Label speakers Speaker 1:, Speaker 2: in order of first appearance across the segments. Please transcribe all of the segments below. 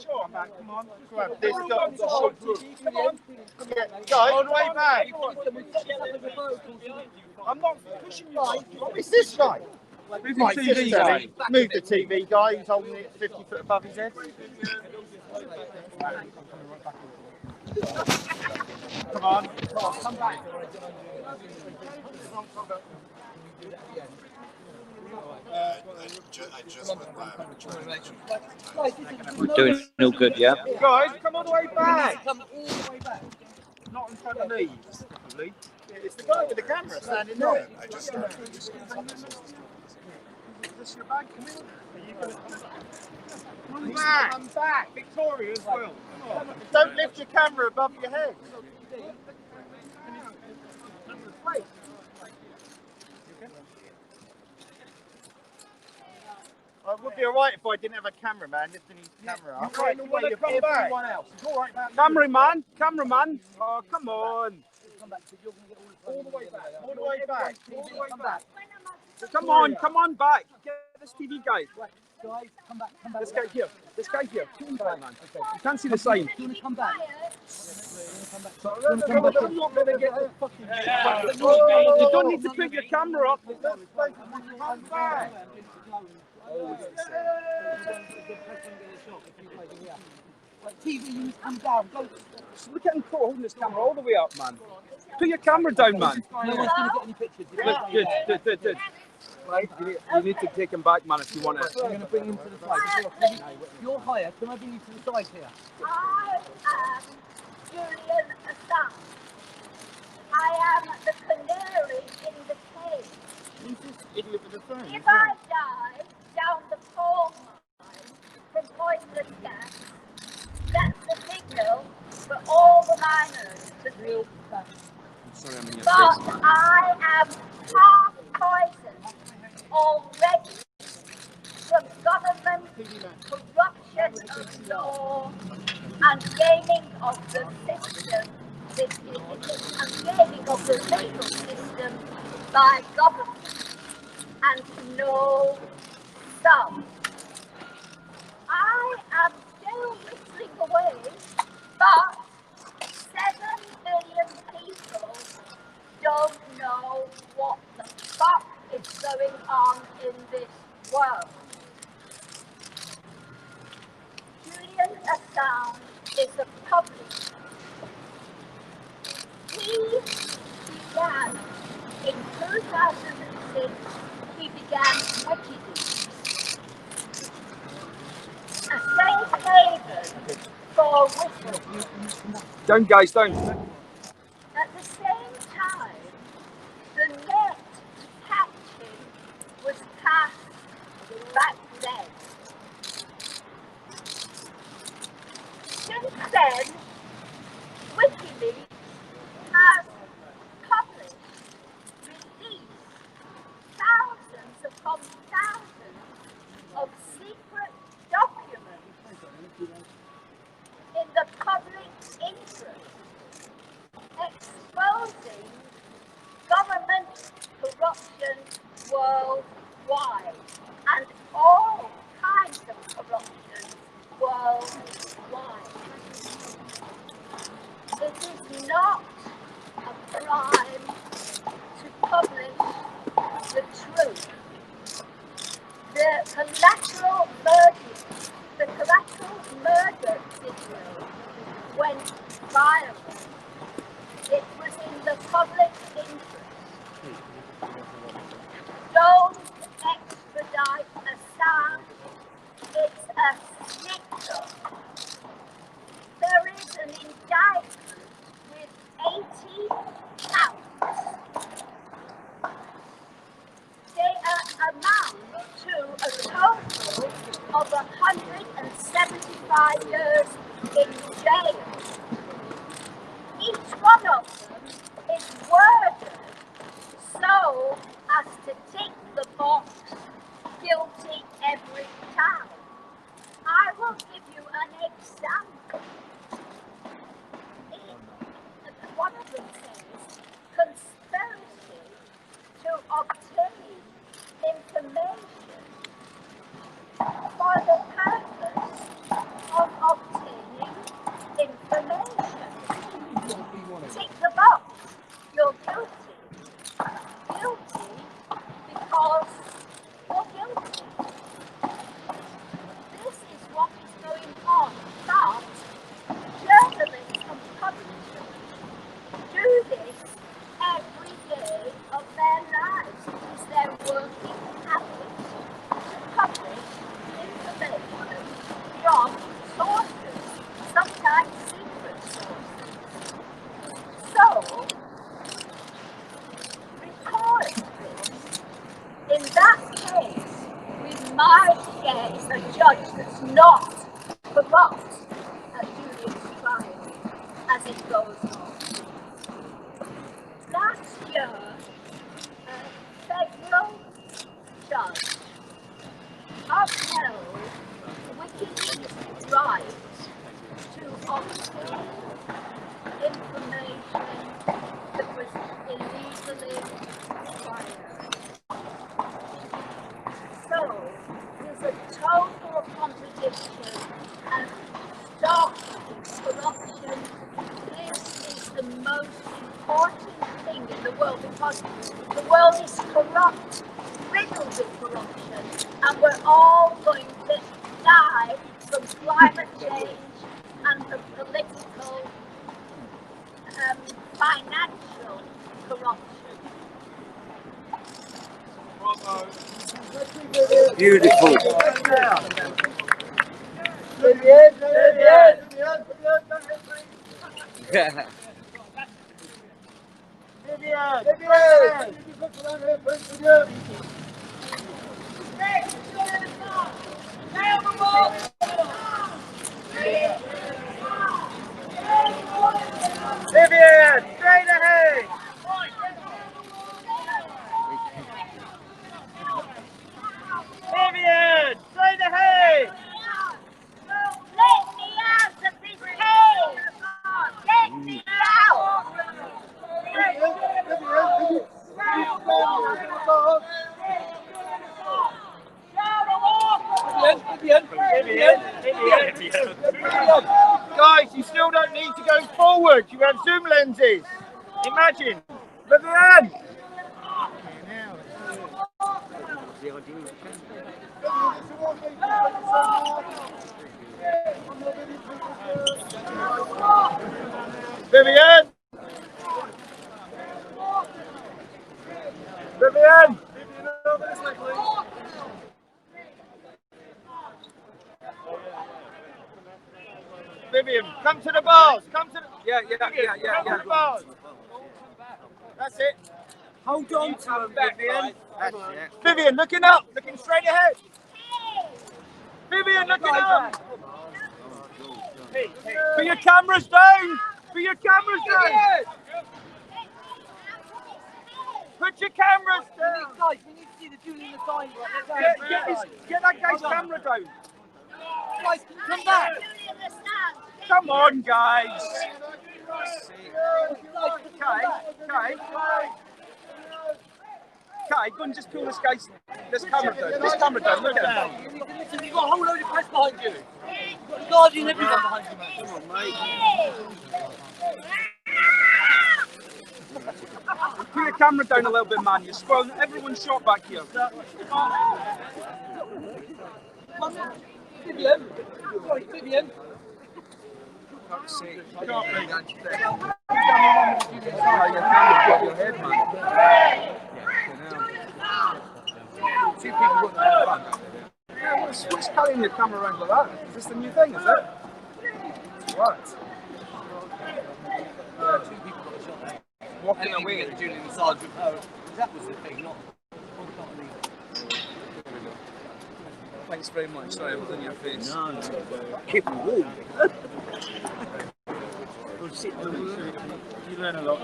Speaker 1: Sure, man, come on. Grab this guy. Come on. Yeah, guys. On the way back. I'm not pushing you. What is this guy? Move the TV guy. Move the TV guy. He's holding it 50 foot above his head. Come on. Come back.
Speaker 2: We're doing no good, yeah?
Speaker 1: Guys, come all the way back. Come all the way back. Not in front of me. It's the guy with the camera standing there. I just started. Is this your bag? Come in. Come back. Victoria as well. Don't lift your camera above your head. It would be alright if I didn't have a cameraman lifting his camera up. Right in the way of everyone else. It's alright, man. Cameraman. Oh, come on. All the way back. All the way back. All the way back. Come on back. Get this TV guy. Guys, come back. This guy here. Come back, man. Okay. You can't see the sign. You want to come back? I'm not going to get the fucking... You don't need to put your camera up. Come back. TV, you come down. Look at him holding this camera all the way up, man. Put your camera down, man. No one's going to get any pictures. Good. Right, you need to take him back, man, if you want it. I'm going to bring him to the side. You're higher. Can I bring you to the side here?
Speaker 3: I am Julian Assange. I am the canary in the cage.
Speaker 1: Who's this idiot with the phone?
Speaker 3: If I die down the coal mine from poisonous gas, that's the signal for all the miners to leave. But I am half poisoned already from government corruption of law and gaming of the system, and gaming of the legal system by government, and no some. I am still whistling away, but 7 million people don't know what the fuck is going on in this world. Julian Assange is a publisher. He began in 2006, he began Wikileaks, a safe haven for whistleblowers.
Speaker 1: Down, guys, down.
Speaker 3: At the same time, the net to catch him was cast back then. Since then, Wikileaks has published, released thousands upon thousands of secret documents in the public interest, exposing government corruption worldwide and all kinds of corruption worldwide. It is not a crime to publish the truth. The collateral murder video went viral. It was in the public interest. Don't extradite Assange. It's a snitch-up. There is an indictment with 80 counts. They amount to a total of 175 years in jail. Each one of them is worded so as to tick the box guilty every time. I will give you an example. One of them says conspiracy to obtain information for the purpose of do this every day of their lives. It is their working habit to publish information from sources, sometimes secret sources. So, record this. In that case, we might get a judge that's not corrupt at Julian's trial as it goes on. Last year, a federal judge upheld Wikileaks' right to obtain information that was illegally acquired. So, there's a total contradiction and stop corruption. This is the most important thing in the world because the world is corrupt, riddled with corruption, and we're all going to die from climate change and the political, financial corruption.
Speaker 2: Beautiful.
Speaker 1: Vivienne, straight ahead. Vivienne, straight ahead.
Speaker 3: Let me out of this cave! Let me out!
Speaker 1: Guys, you still don't need to go forward. You have zoom lenses. Imagine. Vivienne. Vivienne. Vivienne. Vivienne, come to the bars. Come to the... Yeah. Come to the bars. That's it.
Speaker 2: Hold on to him, Vivienne.
Speaker 1: Vivienne, looking up, looking straight ahead. Vivienne, looking up. Put your cameras down. Put your cameras down. Put your cameras down.
Speaker 4: Guys, we need to see the Julian Assange.
Speaker 1: Get that guy's camera down.
Speaker 4: Guys, can you come back?
Speaker 1: Come on, guys. Okay, go and just pull this camera down. This camera down. Look at him.
Speaker 4: Listen, you've got a whole load of press behind you. You've got the Guardian and everyone behind you, man. Come on, mate.
Speaker 1: Put your camera down a little bit, man. You're spoiling everyone's shot back here.
Speaker 4: Vivienne. Sorry, Vivienne.
Speaker 1: What's carrying your camera around like that? Is this the new thing, is it? What?
Speaker 4: Two people got shot.
Speaker 1: Walking away.
Speaker 4: Get the Julian Assange with her. That was the thing, not
Speaker 1: Thanks very much. Sorry, I was in your face.
Speaker 2: No. Keep it warm.
Speaker 1: You learn a lot.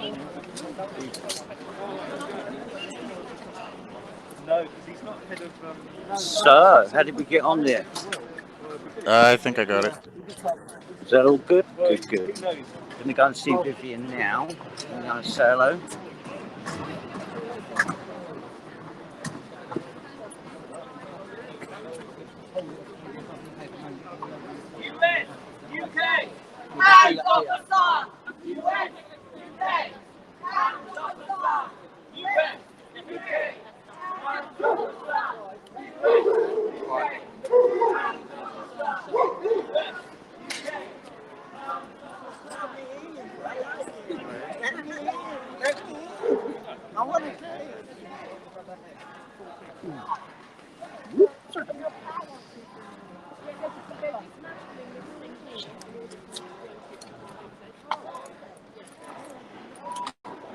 Speaker 1: No, because he's not head of...
Speaker 2: So, how did we get on there?
Speaker 5: I think I got it.
Speaker 2: Is that all good? Good. Gonna go and see Vivienne now. I'm gonna say hello.
Speaker 1: UK!
Speaker 4: Hands off the sun! US! UK! Hands off the sun! US! UK!
Speaker 1: I want to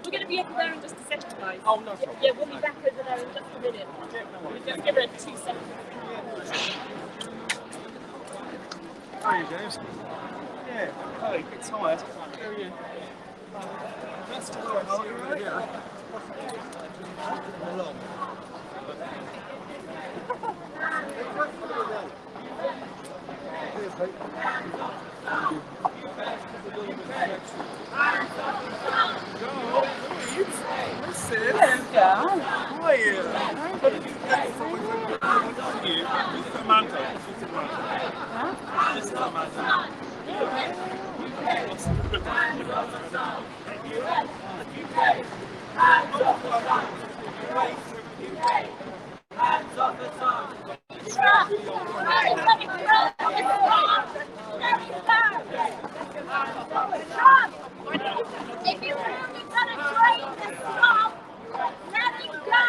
Speaker 4: We're going to be over there in just a second, guys.
Speaker 1: Oh, no problem.
Speaker 4: Yeah, we'll be back over there in just a minute. Just give it 2 seconds.
Speaker 1: How are you, James? Yeah, okay, a bit tired. How are you? That's tired. Yeah.
Speaker 3: If you're really going to train the stop, let it go.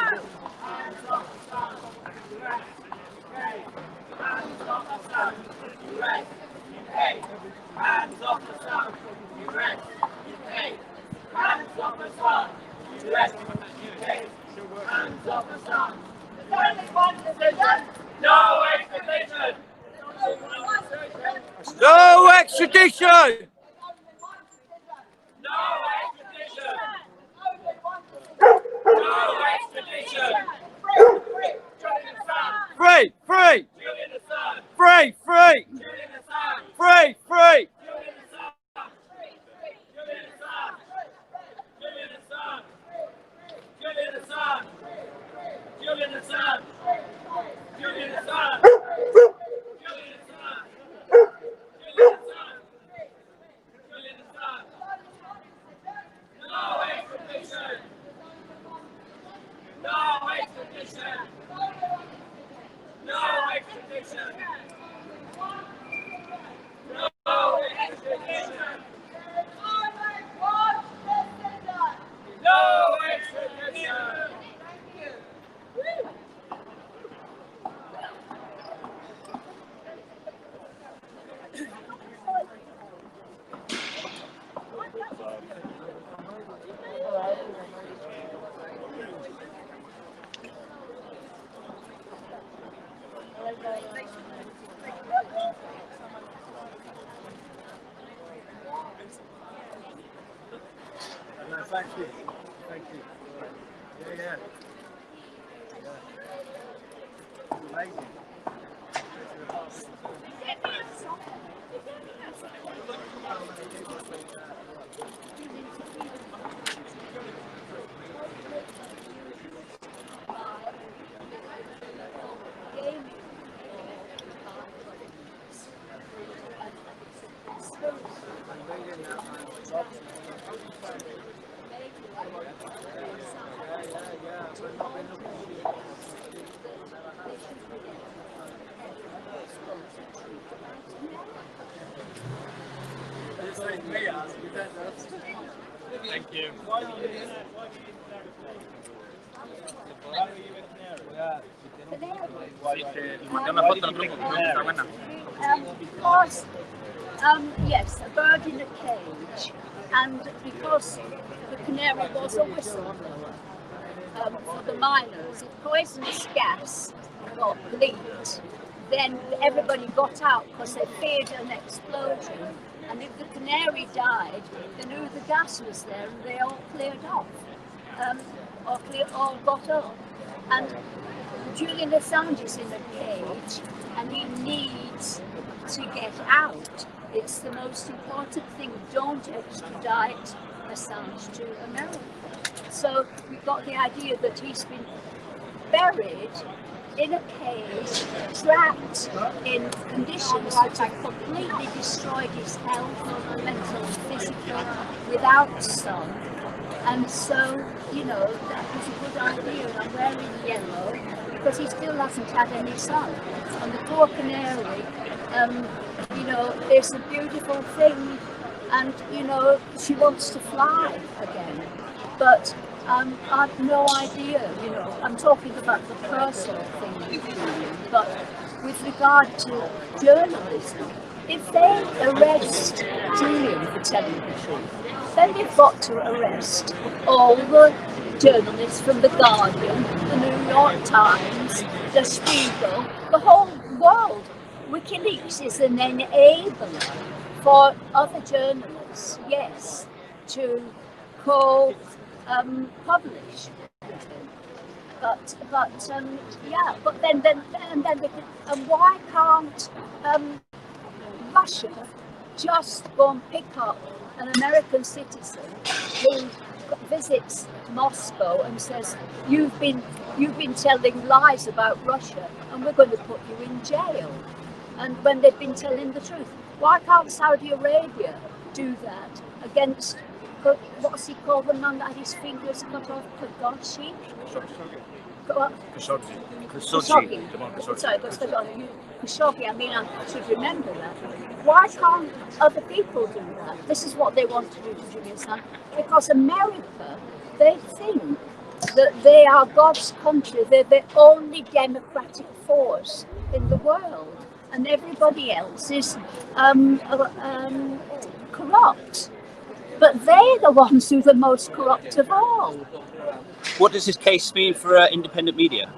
Speaker 1: No extradition! No extradition! Free! Free! Free! Free! Free! Free! Julian Assange! Julian Assange! No extradition! No extradition! No extradition! No extradition! No extradition! No, thank you. Thank you. Yeah. Amazing. Thank you.
Speaker 3: Because, yes, a bird in a cage, and because the canary was a whistleblower for the miners, if poisonous gas got leaked, then everybody got out because they feared an explosion. And if the canary died, they knew the gas was there and they all cleared off, all got up. And Julian Assange is in a cage and he needs to get out. It's the most important thing. Don't extradite Assange to America. So we got the idea that he's been buried in a cage, trapped in conditions that have completely destroyed his health, mental and physical, without sun. And so, you know, that was a good idea. And I'm wearing yellow because he still hasn't had any sun. And the poor canary, you know, it's a beautiful thing and you know she wants to fly again, but I've no idea. You know, I'm talking about the personal thing with Julian, but with regard to journalism, if they arrest Julian for telling the truth, then they've got to arrest all the journalists from The Guardian, The New York Times, The Spiegel, the whole world. WikiLeaks is an enabler for other journalists, yes, to co-publish with him. But yeah, but then they can, why can't Russia just go and pick up an American citizen who visits Moscow and says, you've been telling lies about Russia and we're going to put you in jail, and when they've been telling the truth? Why can't Saudi Arabia do that against, what's he called, the man that had his fingers cut off, Khashoggi? Khashoggi, I mean, I should remember that. Why can't other people do that? This is what they want to do to Julian Assange, because America, they think that they are God's country, they're the only democratic force in the world, and everybody else is corrupt. But they're the ones who are the most corrupt of all.
Speaker 2: What does this case mean for independent media?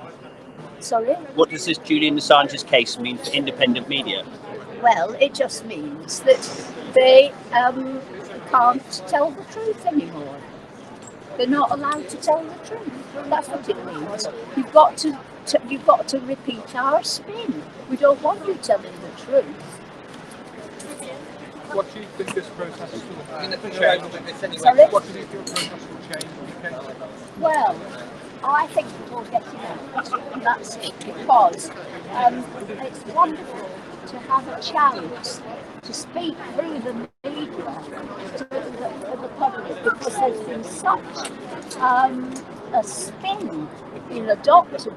Speaker 3: Sorry?
Speaker 2: What does this Julian Assange's case mean for independent media?
Speaker 3: Well, it just means that they can't tell the truth anymore. They're not allowed to tell the truth. That's what it means. You've got to repeat our spin. We don't want you telling the truth.
Speaker 1: What do you think this process will change?
Speaker 3: Sorry?
Speaker 1: What do you think the process will change?
Speaker 3: Well, I think we'll get it out, and that's it, because it's wonderful to have a chance to speak through the media to the public, because there's been such a spin in adopted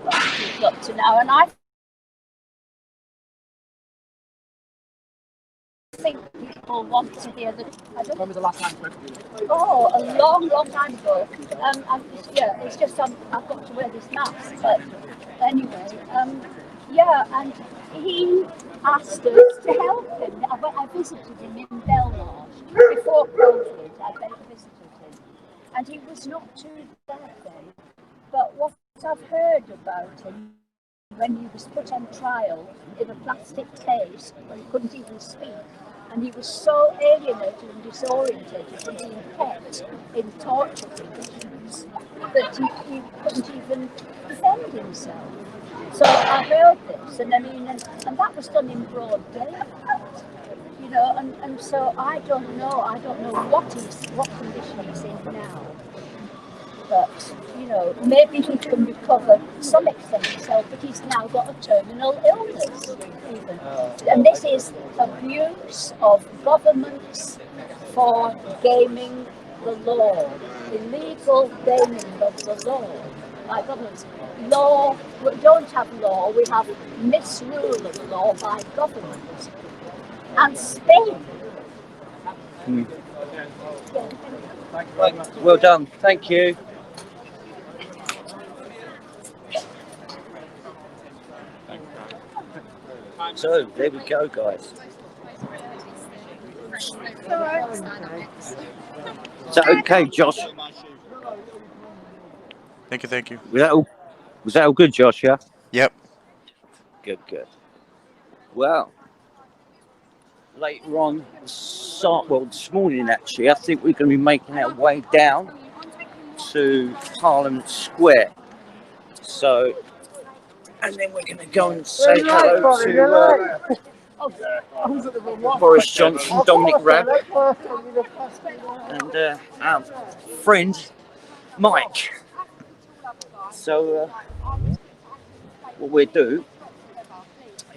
Speaker 3: up to now, and I think people want to hear the.
Speaker 1: When was the last time you spoke to you?
Speaker 3: Oh, a long time ago. Yeah, it's just I've got to wear this mask. But anyway, yeah, and he asked us to help him. I visited him in Belmarsh before COVID. I visited him, and he was not too bad then. But what I've heard about him, when he was put on trial in a plastic case, when he couldn't even speak, and he was so alienated and disorientated from being kept in torture conditions that he couldn't even defend himself. So I heard this, and I mean, and that was done in broad daylight, you know, and so I don't know what condition he's in now. But, you know, maybe he can recover to some extent himself, but he's now got a terminal illness even. And this is abuse of governments for gaming the law, illegal gaming of the law by governments. Law, we don't have law, we have misrule of law by government. And Spain.
Speaker 2: Well done, thank you. So there we go, guys. Is that okay, Josh?
Speaker 5: Thank you.
Speaker 2: Was that all good, Josh? Yeah.
Speaker 5: Yep.
Speaker 2: Good. Well, later on, this morning actually, I think we're going to be making our way down to Parliament Square. So, and then we're going to go and say hello to Boris Johnson, Dominic Raab, and our friend Mike. So, what we'll do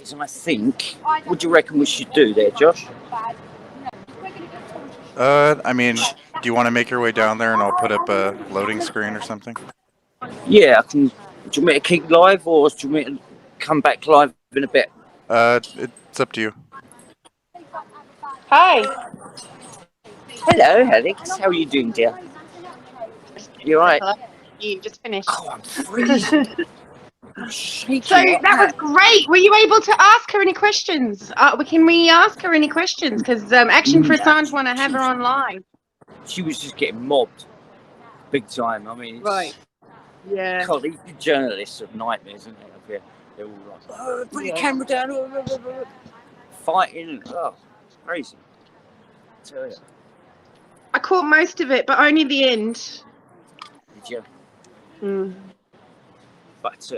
Speaker 2: is, I think, what do you reckon we should do there, Josh?
Speaker 5: I mean, do you want to make your way down there and I'll put up a loading screen or something?
Speaker 2: Yeah, I can. Do you want me to keep live, or do you want me to come back live in a bit?
Speaker 5: It's up to you.
Speaker 6: Hi.
Speaker 2: Hello, Alex. How are you doing, dear? You alright?
Speaker 6: You just finished.
Speaker 2: Oh, I'm freezing. I'm shaking
Speaker 6: So
Speaker 2: like
Speaker 6: that was great. Were you able to ask her any questions? Can we ask her any questions? Because Action for Assange want to have her on live.
Speaker 2: She was just getting mobbed, big time. I mean, it's,
Speaker 6: Right. Yeah.
Speaker 2: God, these journalists are nightmares, aren't they? They're all like, oh, put your camera down, fighting. Oh, it's crazy. I tell you.
Speaker 6: I caught most of it, but only the end.
Speaker 2: Did you?
Speaker 6: Mm.
Speaker 2: But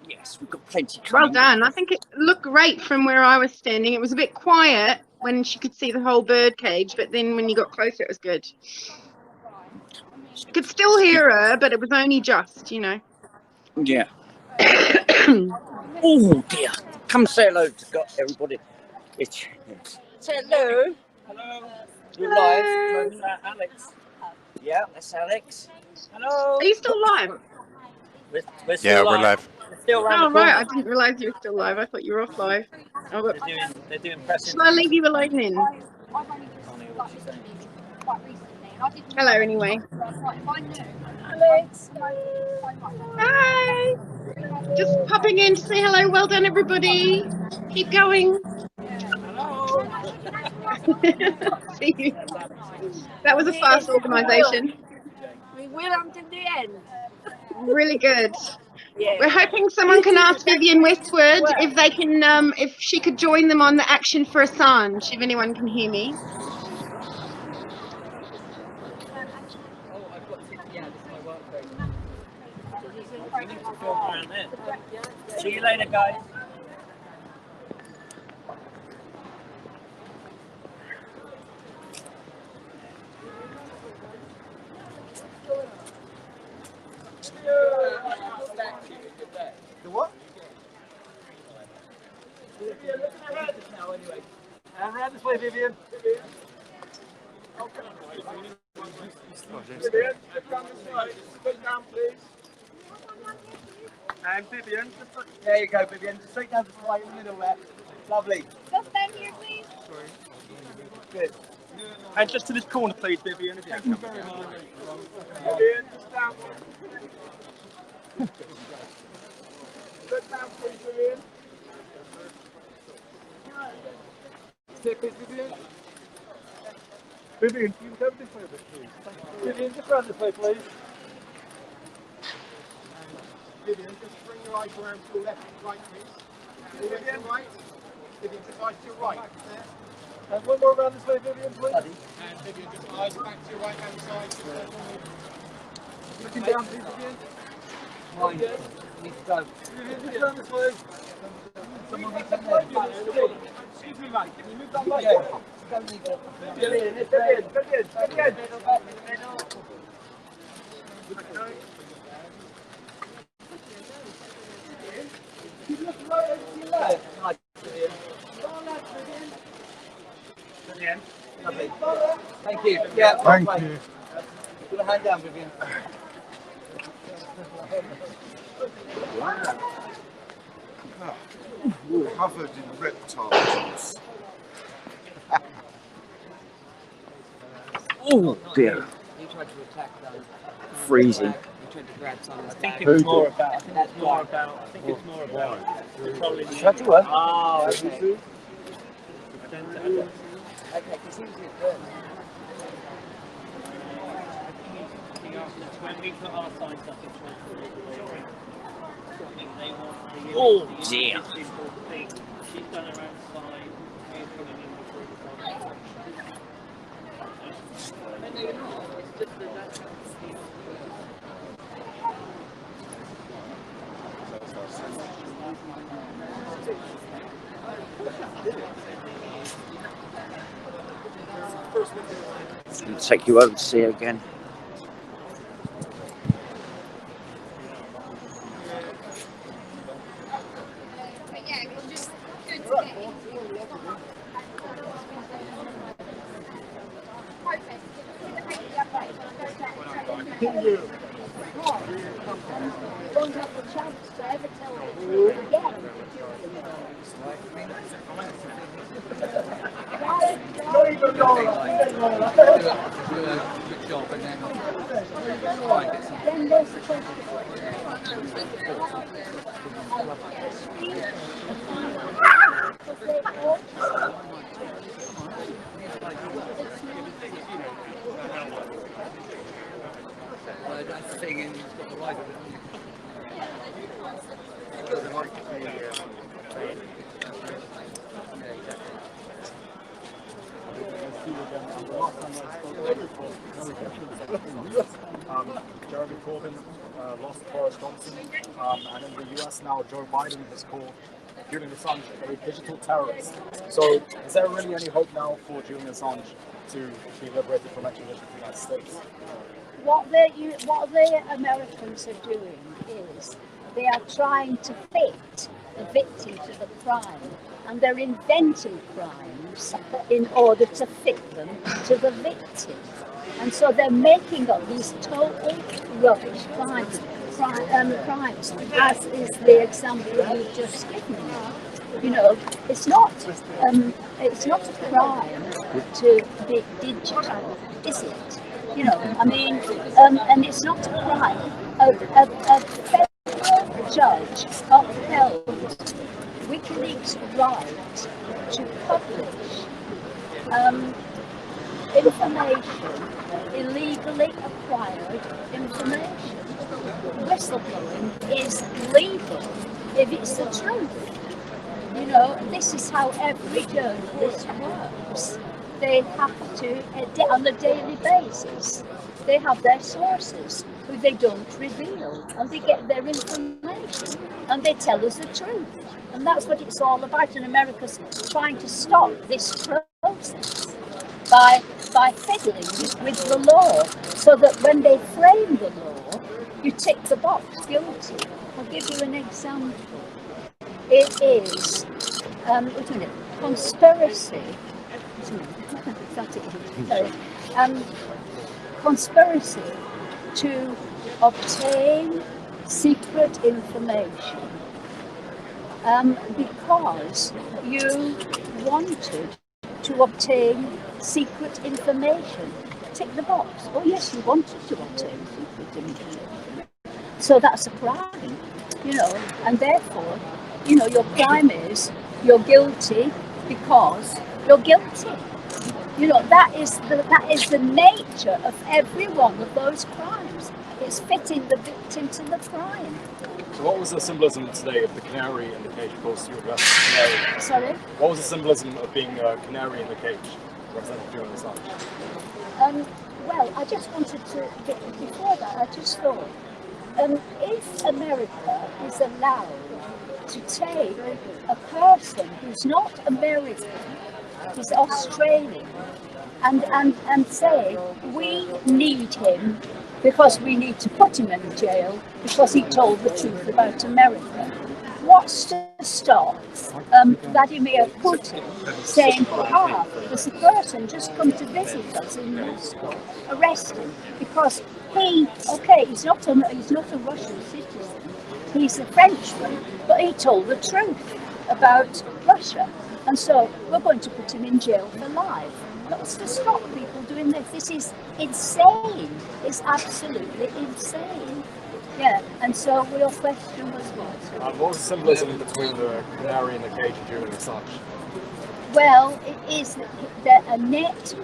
Speaker 2: yes, we've got plenty coming.
Speaker 6: Well done. I think it looked great from where I was standing. It was a bit quiet when she could see the whole bird cage, but then when you got closer, it was good. You could still hear her, but it was only just, you know.
Speaker 2: Yeah. Oh dear. Come say hello to everybody. Say hello.
Speaker 1: Hello.
Speaker 2: You're live.
Speaker 1: Alex.
Speaker 2: Yeah, that's Alex.
Speaker 1: Hello.
Speaker 6: Are you still live?
Speaker 2: We're still
Speaker 5: we're live.
Speaker 2: We're still around
Speaker 6: Oh,
Speaker 2: the corner.
Speaker 6: right. I didn't realise you were still live. I thought you were off live. Oh, but
Speaker 1: They're doing press
Speaker 6: shall I leave you alone then? Hello, anyway.
Speaker 3: Alex.
Speaker 6: Hi. Just popping in to say hello. Well done, everybody. Keep going.
Speaker 1: Hello.
Speaker 6: See you. That was a fast organisation.
Speaker 3: We will until the end.
Speaker 6: Really good.
Speaker 3: Yeah.
Speaker 6: We're hoping someone can ask Vivienne Westwood if they can, if she could join them on the Action for Assange. If anyone can hear me.
Speaker 1: See you later, guys. The what? Vivienne, look at her head now, anyway. Around this way, Vivienne. Vivienne, come this way. Sit down, please. And Vivienne, there you go, Vivienne. Just straight down this way in the middle there. Lovely.
Speaker 3: Just stand here, please.
Speaker 1: Good. And just to this corner, please, Vivienne. Thank you very much. Vivienne, just down. Sit down, please, Vivienne. Sit, please, Vivienne. Vivienne, can you come this way a bit, please? Vivienne, just round this way, please. Vivienne, just bring your eyes around to your left and right, please. Vivienne, right. Vivienne, just eyes to your right. And one more around this way, Vivienne, please. And Vivienne, just eyes back to your right hand side. Looking down, please, Vivienne. Mine. Need to go. Vivienne, just down this way. Someone needs to move. Excuse me, mate. Can you move that way? Yeah. Vivienne, Vivienne. You look right over to your left. Nice, Vivienne. Vivienne. Lovely. Thank you. Yeah, thank you. Put a hand down, Vivienne.
Speaker 7: Covered in reptiles.
Speaker 2: Oh dear.
Speaker 8: He tried to attack them.
Speaker 2: Freezing.
Speaker 8: He tried to grab someone's
Speaker 1: I think
Speaker 8: bag.
Speaker 1: it's more about. Controlling the.
Speaker 2: Should I do it?
Speaker 1: Oh, okay.
Speaker 8: Okay, because he was his bird.
Speaker 1: When we put our signs up in
Speaker 2: Oh dear.
Speaker 1: She's done her own side. We're coming in before
Speaker 2: I'll take you over to see her again.
Speaker 3: Won't have the chance to ever tell the truth again. Then there's the question.
Speaker 1: Jeremy Corbyn lost Boris Johnson, and in the US now Joe Biden has called Julian Assange a digital terrorist. So is there really any hope now for Julian Assange to be liberated from extradition to the United States?
Speaker 3: What the Americans are doing is they are trying to fit the victim to the crime, and they're inventing crimes in order to fit them to the victim. And so they're making up these total rubbish crimes, as is the example you've just given me. You know, it's not a crime to be digital, is it? You know, I mean, and it's not a crime. A federal judge upheld WikiLeaks' right to publish information, illegally acquired information. Whistleblowing is legal if it's the truth. You know, this is how every journalist works. They have to, on a daily basis, they have their sources who they don't reveal, and they get their information, and they tell us the truth. And that's what it's all about, and America's trying to stop this process by fiddling with the law, so that when they frame the law, you tick the box, guilty. I'll give you an example. It is, wait a minute, conspiracy. Conspiracy to obtain secret information because you wanted to obtain secret information. Tick the box. Oh yes, you wanted to obtain secret information. So that's a crime, you know, and therefore, you know, your crime is you're guilty because you're guilty. You know, that is the nature of every one of those crimes. It's fitting the victim to the crime.
Speaker 1: So what was the symbolism today of the canary in the cage? Of course, you were canary.
Speaker 3: Sorry?
Speaker 1: What was the symbolism of being a canary in the cage, representing Julian Assange?
Speaker 3: Well, I just wanted to, before that, I just thought, if America is allowed to take a person who's not American, who's Australian, and say, we need him because we need to put him in jail because he told the truth about America. What's to stop Vladimir Putin saying, there's a person just come to visit us in Moscow, arrest him, because he's not a Russian citizen, he's a Frenchman, but he told the truth about Russia. And so we're going to put him in jail for life. What's to stop people doing this? This is insane. It's absolutely insane. Yeah, and so your question was what?
Speaker 1: What was the symbolism between the canary in the cage and Julian Assange?
Speaker 3: Well, it is that a net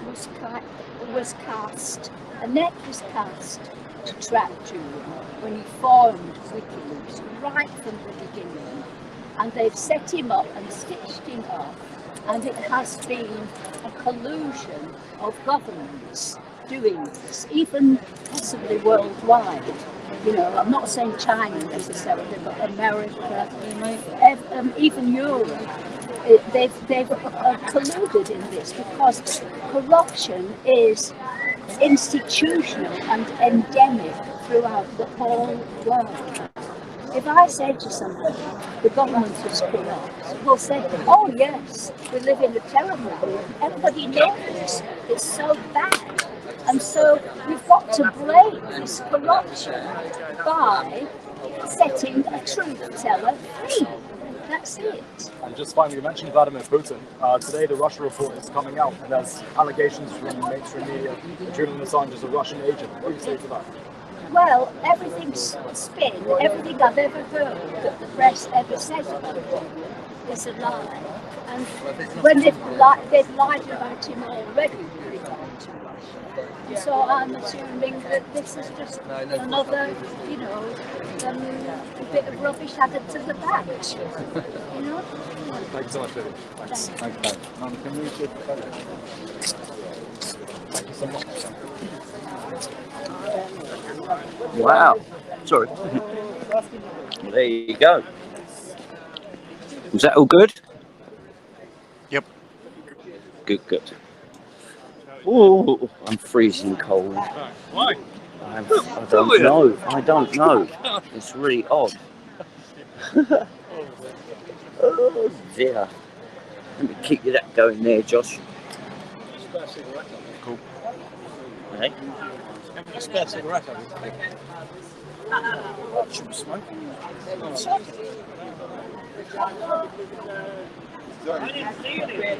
Speaker 3: was cast. A net was cast to trap Julian when he formed WikiLeaks right from the beginning, and they've set him up and stitched him up, and it has been a collusion of governments doing this, even possibly worldwide. You know, I'm not saying China necessarily, but America, even Europe. They've colluded in this because corruption is institutional and endemic throughout the whole world. If I say to somebody, the government is corrupt, they'll say, oh yes, we live in a terrible world. Everybody knows it's so bad. And so we've got to break this corruption by setting a truth teller free. That's it.
Speaker 9: And just finally, you mentioned Vladimir Putin. Today, the Russia report is coming out, and there's allegations from mainstream media that Julian Assange is a Russian agent. What do you say to that?
Speaker 3: Well, everything's spin. Everything I've ever heard that the press ever says about him is a lie. And when they've lied about him already, they've gone to Russia. And so I'm assuming that this is just another, you know, a bit of rubbish added to the batch. You know?
Speaker 9: Thank you so much, Vivienne. Thanks. Thank you. Can we just... Thank you so much.
Speaker 2: Wow. Sorry. There you go. Was that all good?
Speaker 5: Yep.
Speaker 2: Good, good. Oh, I'm freezing cold.
Speaker 9: Why?
Speaker 2: I don't know. I don't know. It's really odd. Oh dear. Let me keep you that going there, Josh.
Speaker 5: Cool.
Speaker 2: Hey?
Speaker 1: A spare cigarette,
Speaker 2: Should we smoke?
Speaker 1: I didn't see it.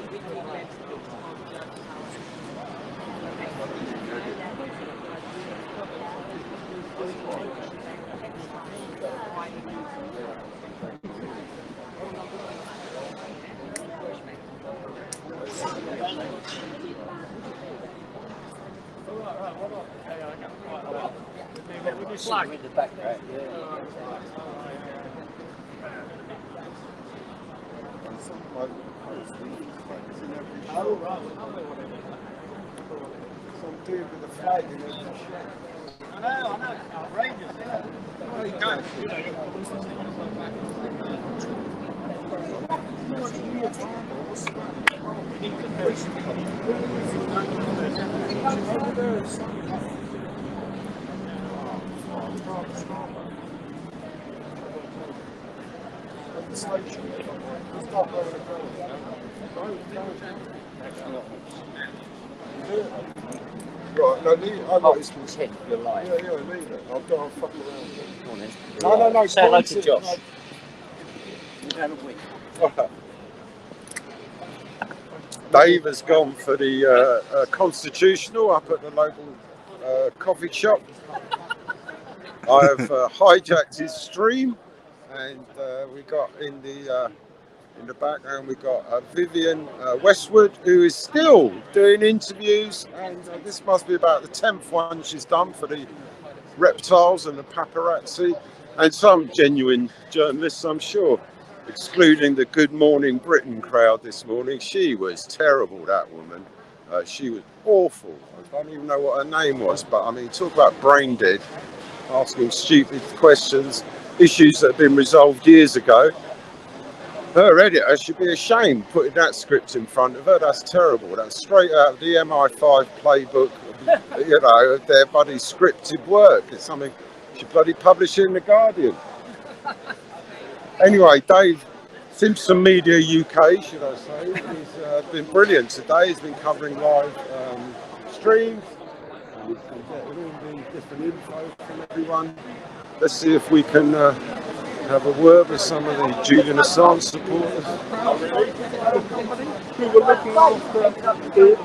Speaker 2: In the background.
Speaker 7: Oh, right. Some dude with a flag in it.
Speaker 1: I know, it's outrageous,
Speaker 7: Right, no, I like this one.
Speaker 2: Pretend you're lying.
Speaker 7: Yeah, leave it. I'll fuck around.
Speaker 2: Go on then.
Speaker 7: No,
Speaker 2: Say hello to
Speaker 7: point it.
Speaker 2: Josh. We're going to win.
Speaker 7: Dave has gone for the constitutional up at the local coffee shop. I have hijacked his stream, and we got in the background we got Vivienne Westwood, who is still doing interviews, and this must be about the 10th one she's done for the reptiles and the paparazzi, and some genuine journalists, I'm sure, excluding the Good Morning Britain crowd this morning. She was terrible, that woman. She was awful. I don't even know what her name was, but I mean, talk about brain dead, asking stupid questions, issues that have been resolved years ago. Her editor should be ashamed putting that script in front of her. That's terrible. That's straight out of the MI5 playbook, you know, of their bloody scripted work. It's something she bloody published in The Guardian. Anyway, Dave, Simpson Media UK, should I say, he's been brilliant today. He's been covering live streams. We can get all the different info from everyone. Let's see if we can have a word with some of the Julian Assange supporters.
Speaker 1: Who were looking after the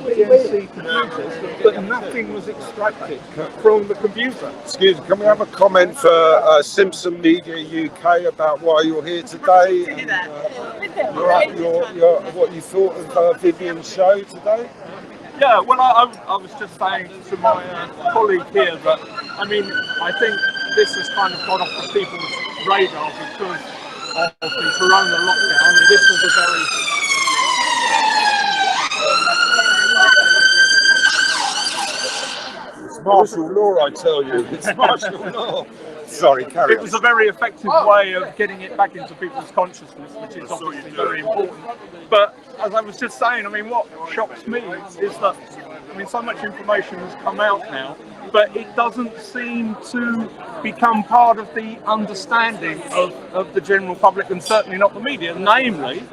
Speaker 1: DNC computers, but nothing was extracted from the computer.
Speaker 7: Excuse me, can we have a comment for Simpson Media UK about why you're here today? And, what you thought of Vivienne's show today?
Speaker 1: Yeah, well, I was just saying to my colleague here that, I mean, I think this has kind of got off the people's radar because of the corona lockdown. And this was a very...
Speaker 7: It's martial law, I tell you. It's martial law. Sorry, carry on.
Speaker 1: It was a very effective way of getting it back into people's consciousness, which is obviously very important. But as I was just saying, I mean, what shocks me is that, I mean, so much information has come out now, but it doesn't seem to become part of the understanding of the general public, and certainly not the media. Namely,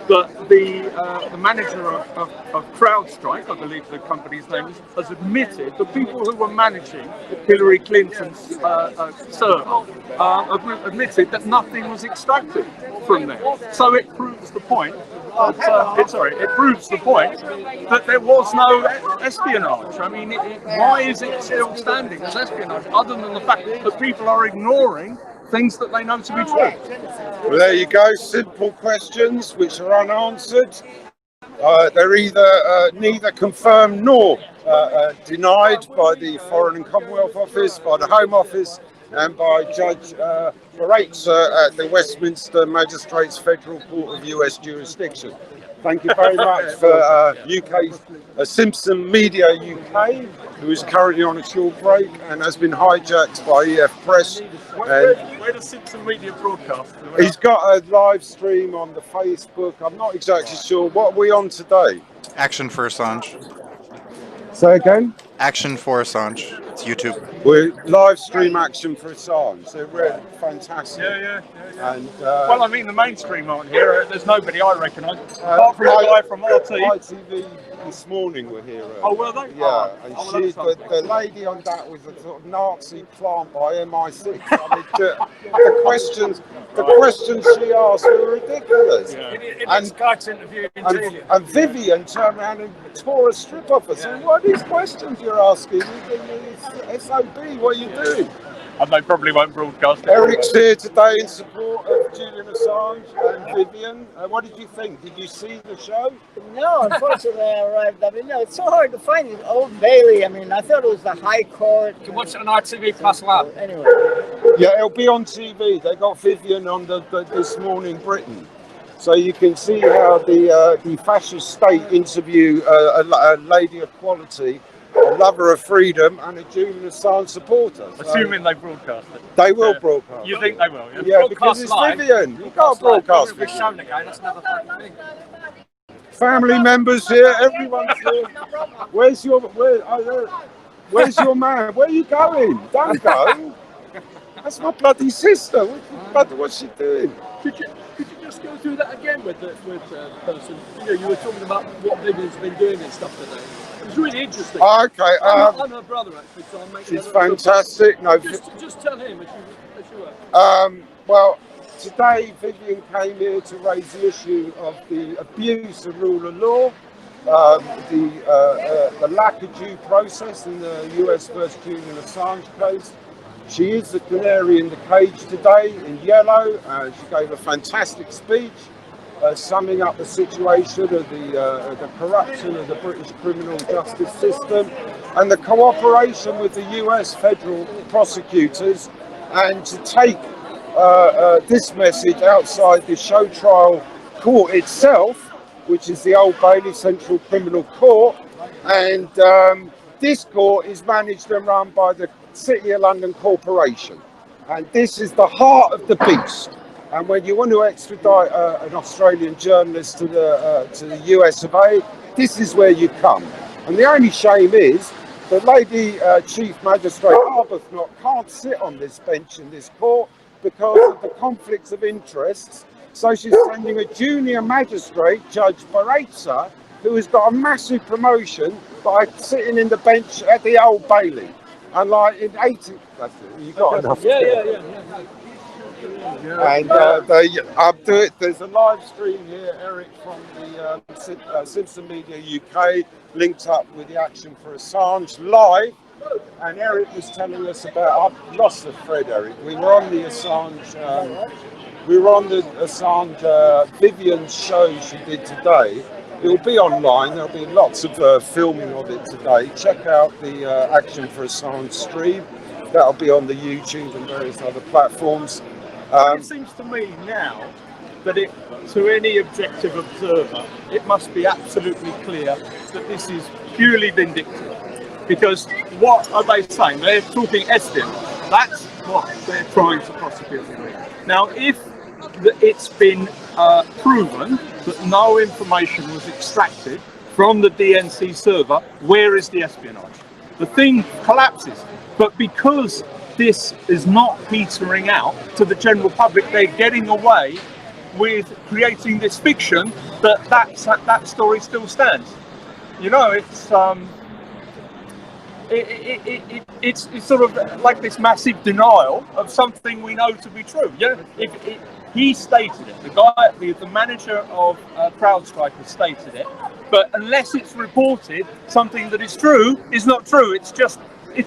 Speaker 1: that the manager of CrowdStrike, I believe the company's name is, has admitted the people who were managing Hillary Clinton's server have admitted that nothing was extracted from there. So it proves the point. It proves the point that there was no espionage. I mean, why is it still standing as espionage, other than the fact that people are ignoring things that they know to be true?
Speaker 7: Well, there you go. Simple questions which are unanswered. They're either neither confirmed nor denied by the Foreign and Commonwealth Office, by the Home Office, and by Judge Baretza at the Westminster Magistrates Federal Court of US jurisdiction. Thank you very much for UK's Simpson Media UK, who is currently on a short break and has been hijacked by EF Press.
Speaker 1: Where does Simpson Media broadcast?
Speaker 7: He's got a live stream on the Facebook. I'm not exactly sure. What are we on today?
Speaker 5: Action for Assange.
Speaker 7: Say again?
Speaker 5: Action for Assange. It's YouTube.
Speaker 7: We're live stream Action for Assange. They're really fantastic.
Speaker 1: Yeah.
Speaker 7: And,
Speaker 1: well, I mean, the mainstream aren't here. There's nobody I recognise, apart from the guy from RT.
Speaker 7: ITV this morning were here.
Speaker 1: Oh, were they?
Speaker 7: Yeah, and the lady on that was a sort of Nazi plant by MI6. I mean, the questions she asked were ridiculous.
Speaker 1: Yeah. And Skype's interviewing Julian.
Speaker 7: And Vivienne turned around and tore a strip off us. And what are these questions you're asking? It's SOB, what are you doing?
Speaker 1: And they probably won't broadcast it.
Speaker 7: Eric's here today in support of Julian Assange and Vivienne. What did you think? Did you see the show?
Speaker 10: No, unfortunately I arrived. I mean, no, it's so hard to find it. Old Bailey, I mean, I thought it was the High Court.
Speaker 8: You can watch it on ITV Plus Lab.
Speaker 10: Anyway.
Speaker 7: Yeah, it'll be on TV. They got Vivienne on the This Morning Britain. So you can see how the fascist state interview a lady of quality, a lover of freedom, and a Julian Assange supporter. So
Speaker 1: assuming they broadcast it.
Speaker 7: They will broadcast.
Speaker 1: You think they will?
Speaker 7: Yeah, because it's Vivienne. You can't broadcast it.
Speaker 8: Shown again. That's another thing.
Speaker 7: Family members here. Everyone's here. Where's your man? Where are you going? Don't go. That's my bloody sister. What's she doing?
Speaker 9: Could you just go through that again with the person? You were talking about what Vivienne's been doing and stuff today. It was really interesting.
Speaker 7: Okay.
Speaker 9: I'm her brother, actually, so I'm making.
Speaker 7: She's fantastic. No,
Speaker 9: just tell him as you were.
Speaker 7: Well, today Vivienne came here to raise the issue of the abuse of rule of law, the lack of due process in the US versus Julian Assange case. She is the canary in the cage today in yellow. She gave a fantastic speech summing up the situation of the corruption of the British criminal justice system and the cooperation with the US federal prosecutors, and to take this message outside the show trial court itself, which is the Old Bailey Central Criminal Court. And this court is managed and run by the City of London Corporation, and this is the heart of the beast. And when you want to extradite an Australian journalist to the US of A, this is where you come. And the only shame is the lady Chief Magistrate Arbuthnot can't sit on this bench in this court because of the conflicts of interests. So she's sending a junior magistrate, Judge Baretza, who has got a massive promotion by sitting in the bench at the Old Bailey. And like in 80, that's it, you got enough.
Speaker 9: Yeah.
Speaker 7: And there's a live stream here, Eric, from the Simpson Media UK, linked up with the Action for Assange live. And Eric was telling us about, I've lost the thread, Eric. We were on the Assange, Vivienne's show she did today. It will be online. There'll be lots of filming of it today. Check out the Action for Assange stream. That'll be on the YouTube and various other platforms.
Speaker 1: It seems to me now that to any objective observer, it must be absolutely clear that this is purely vindictive. Because what are they saying? They're talking espionage. That's what they're trying to prosecute him with. Now, if it's been proven that no information was extracted from the DNC server, where is the espionage? The thing collapses. But because this is not petering out to the general public, they're getting away with creating this fiction that story still stands. You know, it's sort of like this massive denial of something we know to be true. Yeah, he stated it. The guy, the manager of CrowdStrike has stated it. But unless it's reported, something that is true is not true. It's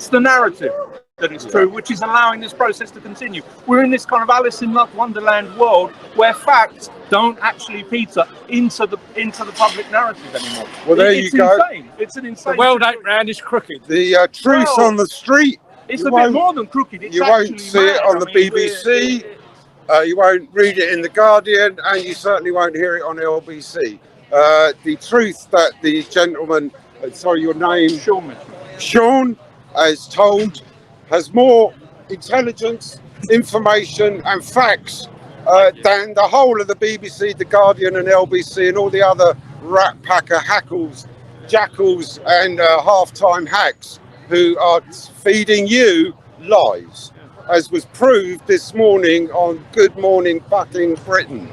Speaker 1: the narrative that is true, which is allowing this process to continue. We're in this kind of Alice in Wonderland world where facts don't actually peter into the public narrative anymore.
Speaker 7: Well, there you go.
Speaker 1: Insane. It's an insane.
Speaker 8: The world ain't round, it's crooked.
Speaker 7: The truth on the street.
Speaker 1: It's a bit more than crooked. It's
Speaker 7: you won't see it on the BBC. You won't read it in the Guardian, and you certainly won't hear it on LBC. The truth that the gentleman, sorry, your name, Sean, has told, has more intelligence, information, and facts than the whole of the BBC, the Guardian, and LBC, and all the other rat pack of hackles, jackals, and half-time hacks who are feeding you lies, as was proved this morning on Good Morning Fucking Britain.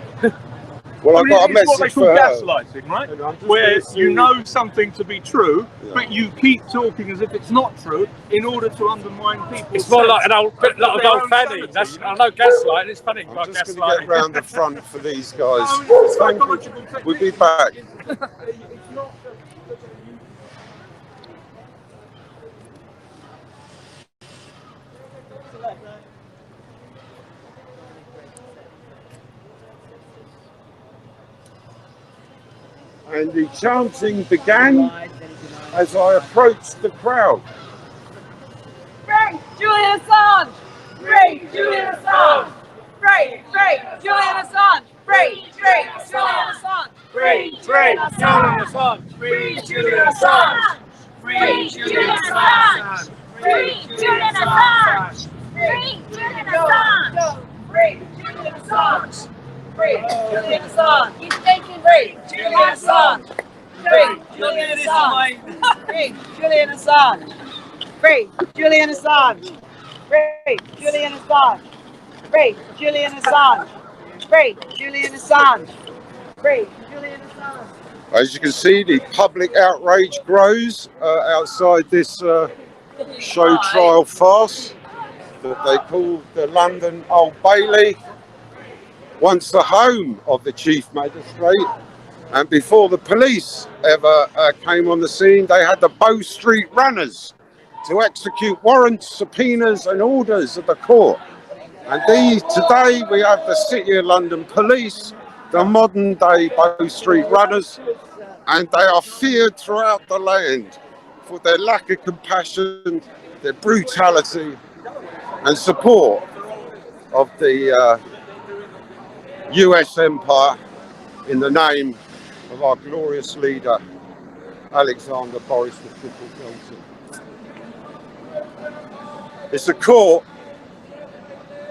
Speaker 7: Well, I've got a message for her.
Speaker 1: It's what they call gaslighting, right? Where you know something to be true, but you keep talking as if it's not true in order to undermine people.
Speaker 8: It's more like an old fanny. I know gaslighting. It's funny.
Speaker 7: I'm just going to get round the front for these guys. Thank you. We'll be back. And the chanting began as I approached the crowd.
Speaker 4: Free Julian Assange! Free Julian Assange! Free Julian Assange! Free Julian Assange! Free Julian Assange! Free Julian Assange! Free Julian Assange! Free Julian Assange! Free Julian Assange! Free Julian Assange! Free Julian Assange! He's taking free Julian Assange! Free Julian Assange! Free Julian Assange! Free Julian Assange! Free Julian Assange! Free Julian Assange! Free Julian Assange! Free Julian Assange!
Speaker 7: As you can see, the public outrage grows outside this show trial farce that they call the London Old Bailey. Once the home of the chief magistrate, and before the police ever came on the scene, they had the Bow Street runners to execute warrants, subpoenas and orders of the court. And today we have the City of London police, the modern day Bow Street runners, and they are feared throughout the land for their lack of compassion, their brutality and support of the US empire in the name of our glorious leader, Alexander Boris the Triple Johnson. It's a court,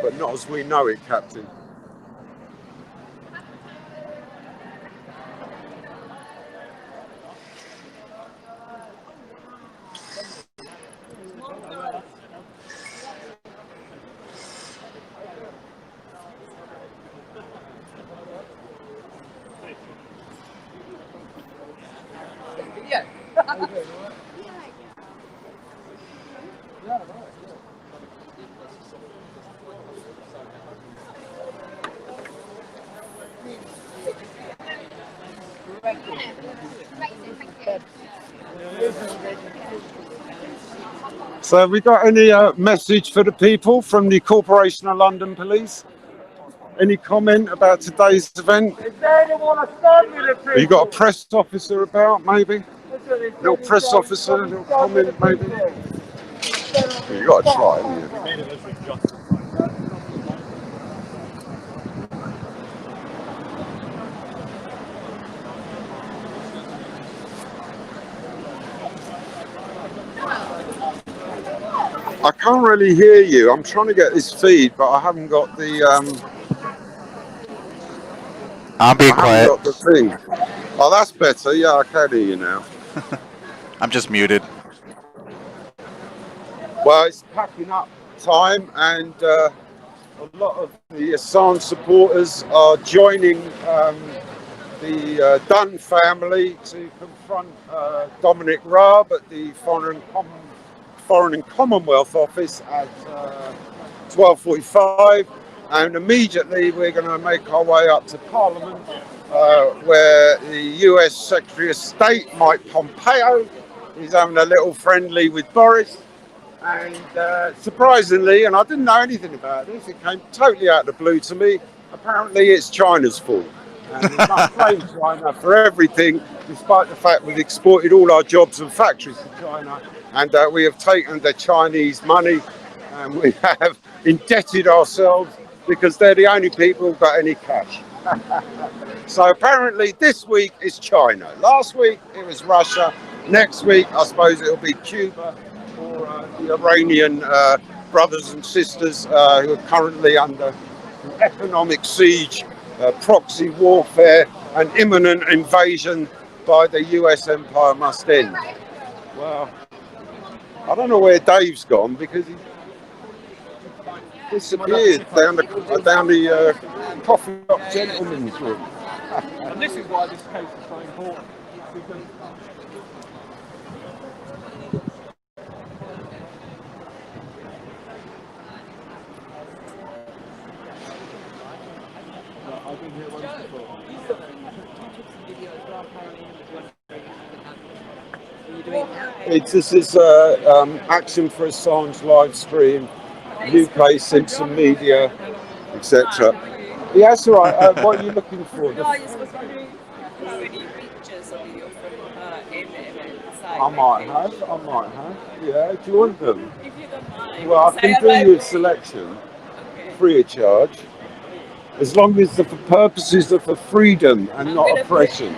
Speaker 7: but not as we know it, Captain. So have we got any message for the people from the Corporation of London Police? Any comment about today's event?
Speaker 1: Is there anyone a stand military?
Speaker 7: Have you got a press officer about, maybe? Little press officer, little comment, maybe? You got to try, haven't you? I can't really hear you. I'm trying to get this feed, but I haven't got the
Speaker 5: I'll be quiet.
Speaker 7: Got the feed. Oh, that's better. Yeah, I can hear you now.
Speaker 5: I'm just muted.
Speaker 7: Well, it's packing up time, and a lot of the Assange supporters are joining the Dunn family to confront Dominic Raab at the Foreign and Commonwealth Office at 12:45, and immediately we're going to make our way up to Parliament, where the US Secretary of State, Mike Pompeo, is having a little friendly with Boris. And surprisingly, and I didn't know anything about this, it came totally out of the blue to me, apparently it's China's fault. And we must blame China for everything, despite the fact we've exported all our jobs and factories to China, and we have taken the Chinese money, and we have indebted ourselves because they're the only people who've got any cash. So apparently this week is China. Last week it was Russia. Next week I suppose it'll be Cuba or the Iranian brothers and sisters who are currently under economic siege, proxy warfare, and imminent invasion by the US empire must end. Well, I don't know where Dave's gone because he disappeared down the coffee shop gentleman's room.
Speaker 1: And this is why this case is so important. Because I've been here once before.
Speaker 7: This is Action for Assange live stream, UK Simpson Media, etc. Yeah, that's all right. What are you looking for?
Speaker 11: No, I just was wondering if you have any pictures of you from inside.
Speaker 7: I might have. Yeah, do you want them?
Speaker 11: If you don't mind.
Speaker 7: Well, I can do you a selection, free of charge, as long as the for purposes of freedom and not oppression.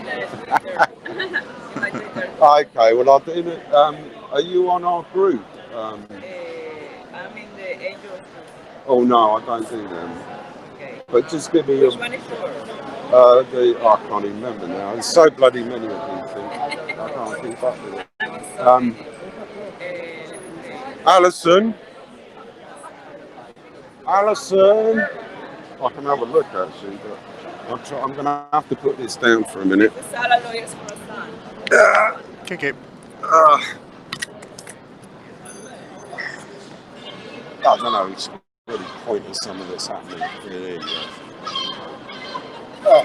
Speaker 7: Okay, well I'll do it. Are you on our group?
Speaker 11: I'm in the Angels group.
Speaker 7: Oh no, I don't do them.
Speaker 11: Okay.
Speaker 7: But just give me your.
Speaker 11: Which one is yours?
Speaker 7: I can't even remember now. There's so bloody many of these things. I can't keep up with it. Alison. I can have a look actually, but I'm going to have to put this down for a minute.
Speaker 11: The Sala Lawyers for Assange.
Speaker 5: Okay.
Speaker 7: I don't know, it's really pointing some of this happening. Yeah, there you go.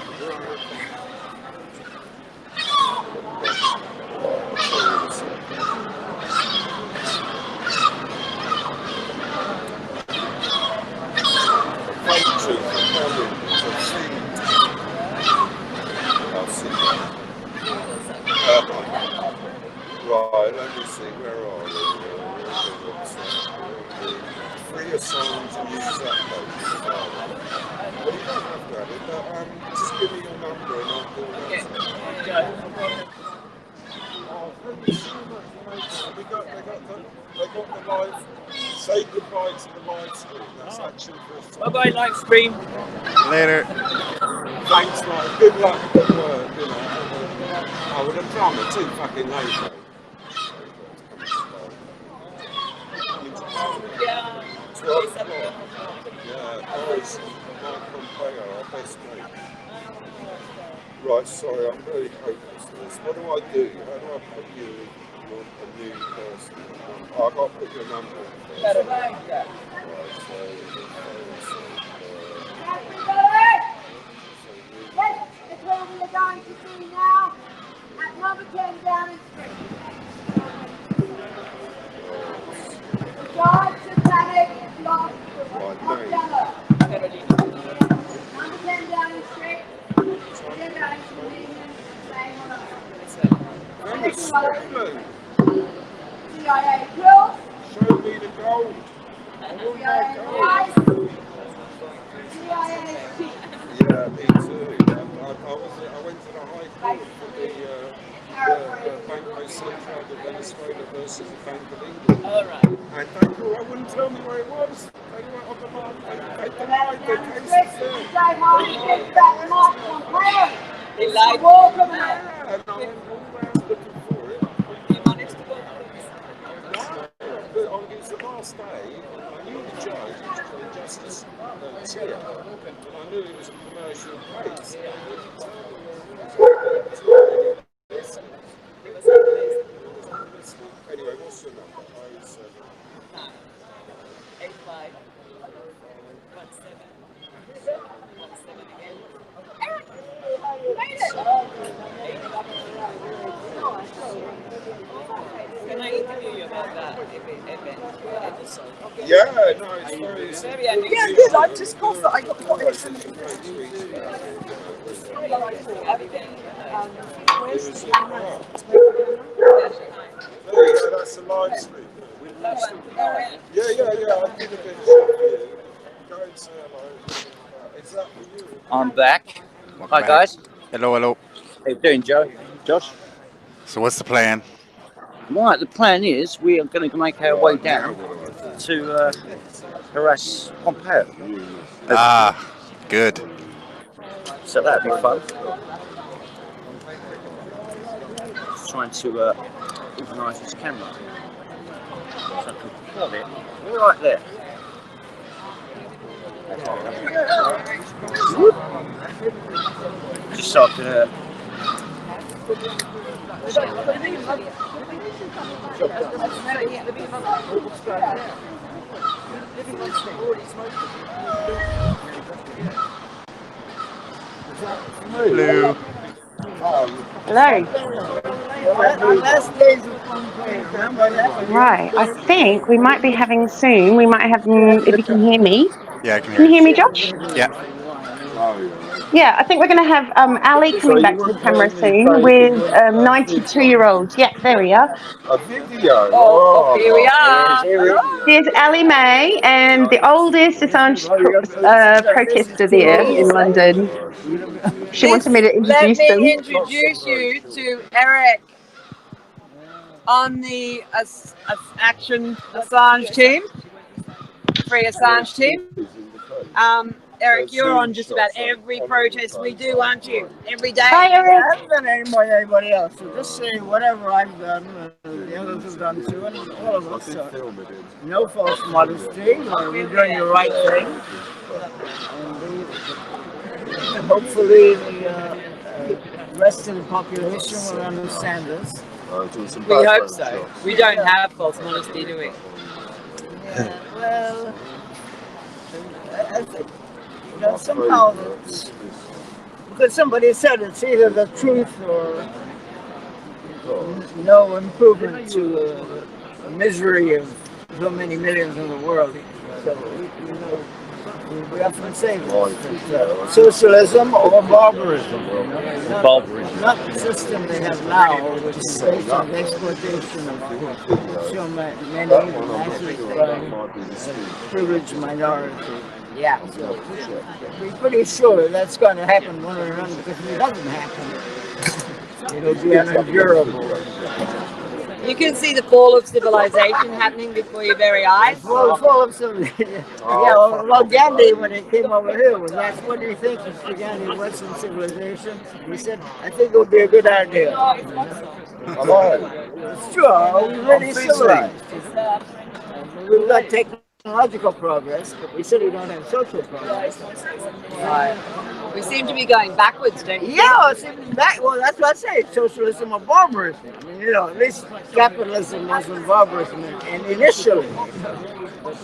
Speaker 7: Right, let me see, where are we? Free Assange and use that code. Well, you don't have to have it, but just give me your number and I'll do that. Oh, thank you so much. They got the live. Say goodbye to the live stream. That's Action for Assange.
Speaker 8: Bye-bye, live stream.
Speaker 5: Later.
Speaker 7: Thanks, mate. Good luck, good work, you know. Oh, well, the drama too fucking late, though.
Speaker 11: Yeah.
Speaker 7: 12 o'clock. Yeah, always Mike Pompeo, our best mate. Right, sorry, I'm very hopeless to this. What do I do? How do I put you a new person? I've got to put your number in first. Right, so
Speaker 4: Yes, it's where we are going to see now at number 10 Downing Street. John Satanic Lost Montana. Number 10 Downing Street. 10 Downing Street. Saying hello. CIA Pills.
Speaker 7: show me the gold.
Speaker 4: CIA Rice. CIA Tea.
Speaker 7: Yeah, me too. I went to the High Court for the Banco Central de Venezuela versus the Bank of England.
Speaker 11: All right.
Speaker 7: And they wouldn't tell me where it was. They went on the market. They denied the case there.
Speaker 11: They lied.
Speaker 7: Yeah, and I went all round looking for it.
Speaker 11: You managed to go.
Speaker 7: It's the last first day, I knew the judge, the justice chair, and I knew it was a commercial case. Anyway, what's your number?
Speaker 11: 85 17 again. Can I interview you about that episode?
Speaker 7: Yeah, no, it's very
Speaker 11: Yeah, good. I just thought that I got put in some.
Speaker 7: So that's a live stream. Yeah, I did a bit of you. Go and say hello. Is that for you?
Speaker 2: I'm back.
Speaker 5: Welcome
Speaker 2: Hi
Speaker 5: back.
Speaker 2: guys.
Speaker 5: Hello, hello.
Speaker 2: How you doing, Joe? Josh?
Speaker 5: So what's the plan?
Speaker 2: Right, the plan is we are going to make our way down to harass Pompeo.
Speaker 5: Ah, good.
Speaker 2: So that'd be fun. Just trying to organise this camera so I can plot it right there. Just so I can
Speaker 5: Hello.
Speaker 6: Right, I think we might be having soon. We might have, if you can hear me.
Speaker 5: Yeah, I can
Speaker 6: Can you
Speaker 5: hear
Speaker 6: hear me, Josh?
Speaker 5: you. Yeah.
Speaker 6: Yeah, I think we're going to have Ali coming back to the camera soon with 92-year-old. Yeah, there we are.
Speaker 7: A video.
Speaker 11: Oh, here we are.
Speaker 6: Here's Ali May and the oldest Assange protester there in London. She wanted me to introduce
Speaker 11: Let
Speaker 6: them.
Speaker 11: me introduce you to Eric on the Action Assange team, Free Assange team. Eric, you're on just about every protest we do, aren't you? Every day.
Speaker 6: Hi, Eric.
Speaker 10: I haven't done any more than anybody else. So just say whatever I've done, the others have done too, and all of us. No false modesty. We're doing the right thing. And hopefully the rest of the population will understand this.
Speaker 11: We hope so. We don't have false modesty, do we?
Speaker 10: Yeah, well, I think, you know, somehow, because somebody said it's either the truth or no improvement to the misery of so many millions in the world. So, you know, we often say socialism or barbarism. Not the system they have now, which is based on the exploitation of so many privileged minority. Yeah, so we're pretty sure that's going to happen one or another, because if it doesn't happen, it'll be unendurable.
Speaker 11: You can see the fall of civilization happening before your very eyes.
Speaker 10: Fall of civilization. Yeah, well, Gandhi, when he came over here, was asked, what do you think is the Gandhi of Western civilization? He said, I think it would be a good idea. It's true, we're really civilized. We've got technological progress, but we certainly don't have social progress.
Speaker 11: We seem to be going backwards, don't you?
Speaker 10: Yeah, well, that's what I say, socialism or barbarism. I mean, you know, at least capitalism wasn't barbarism, and initially. But,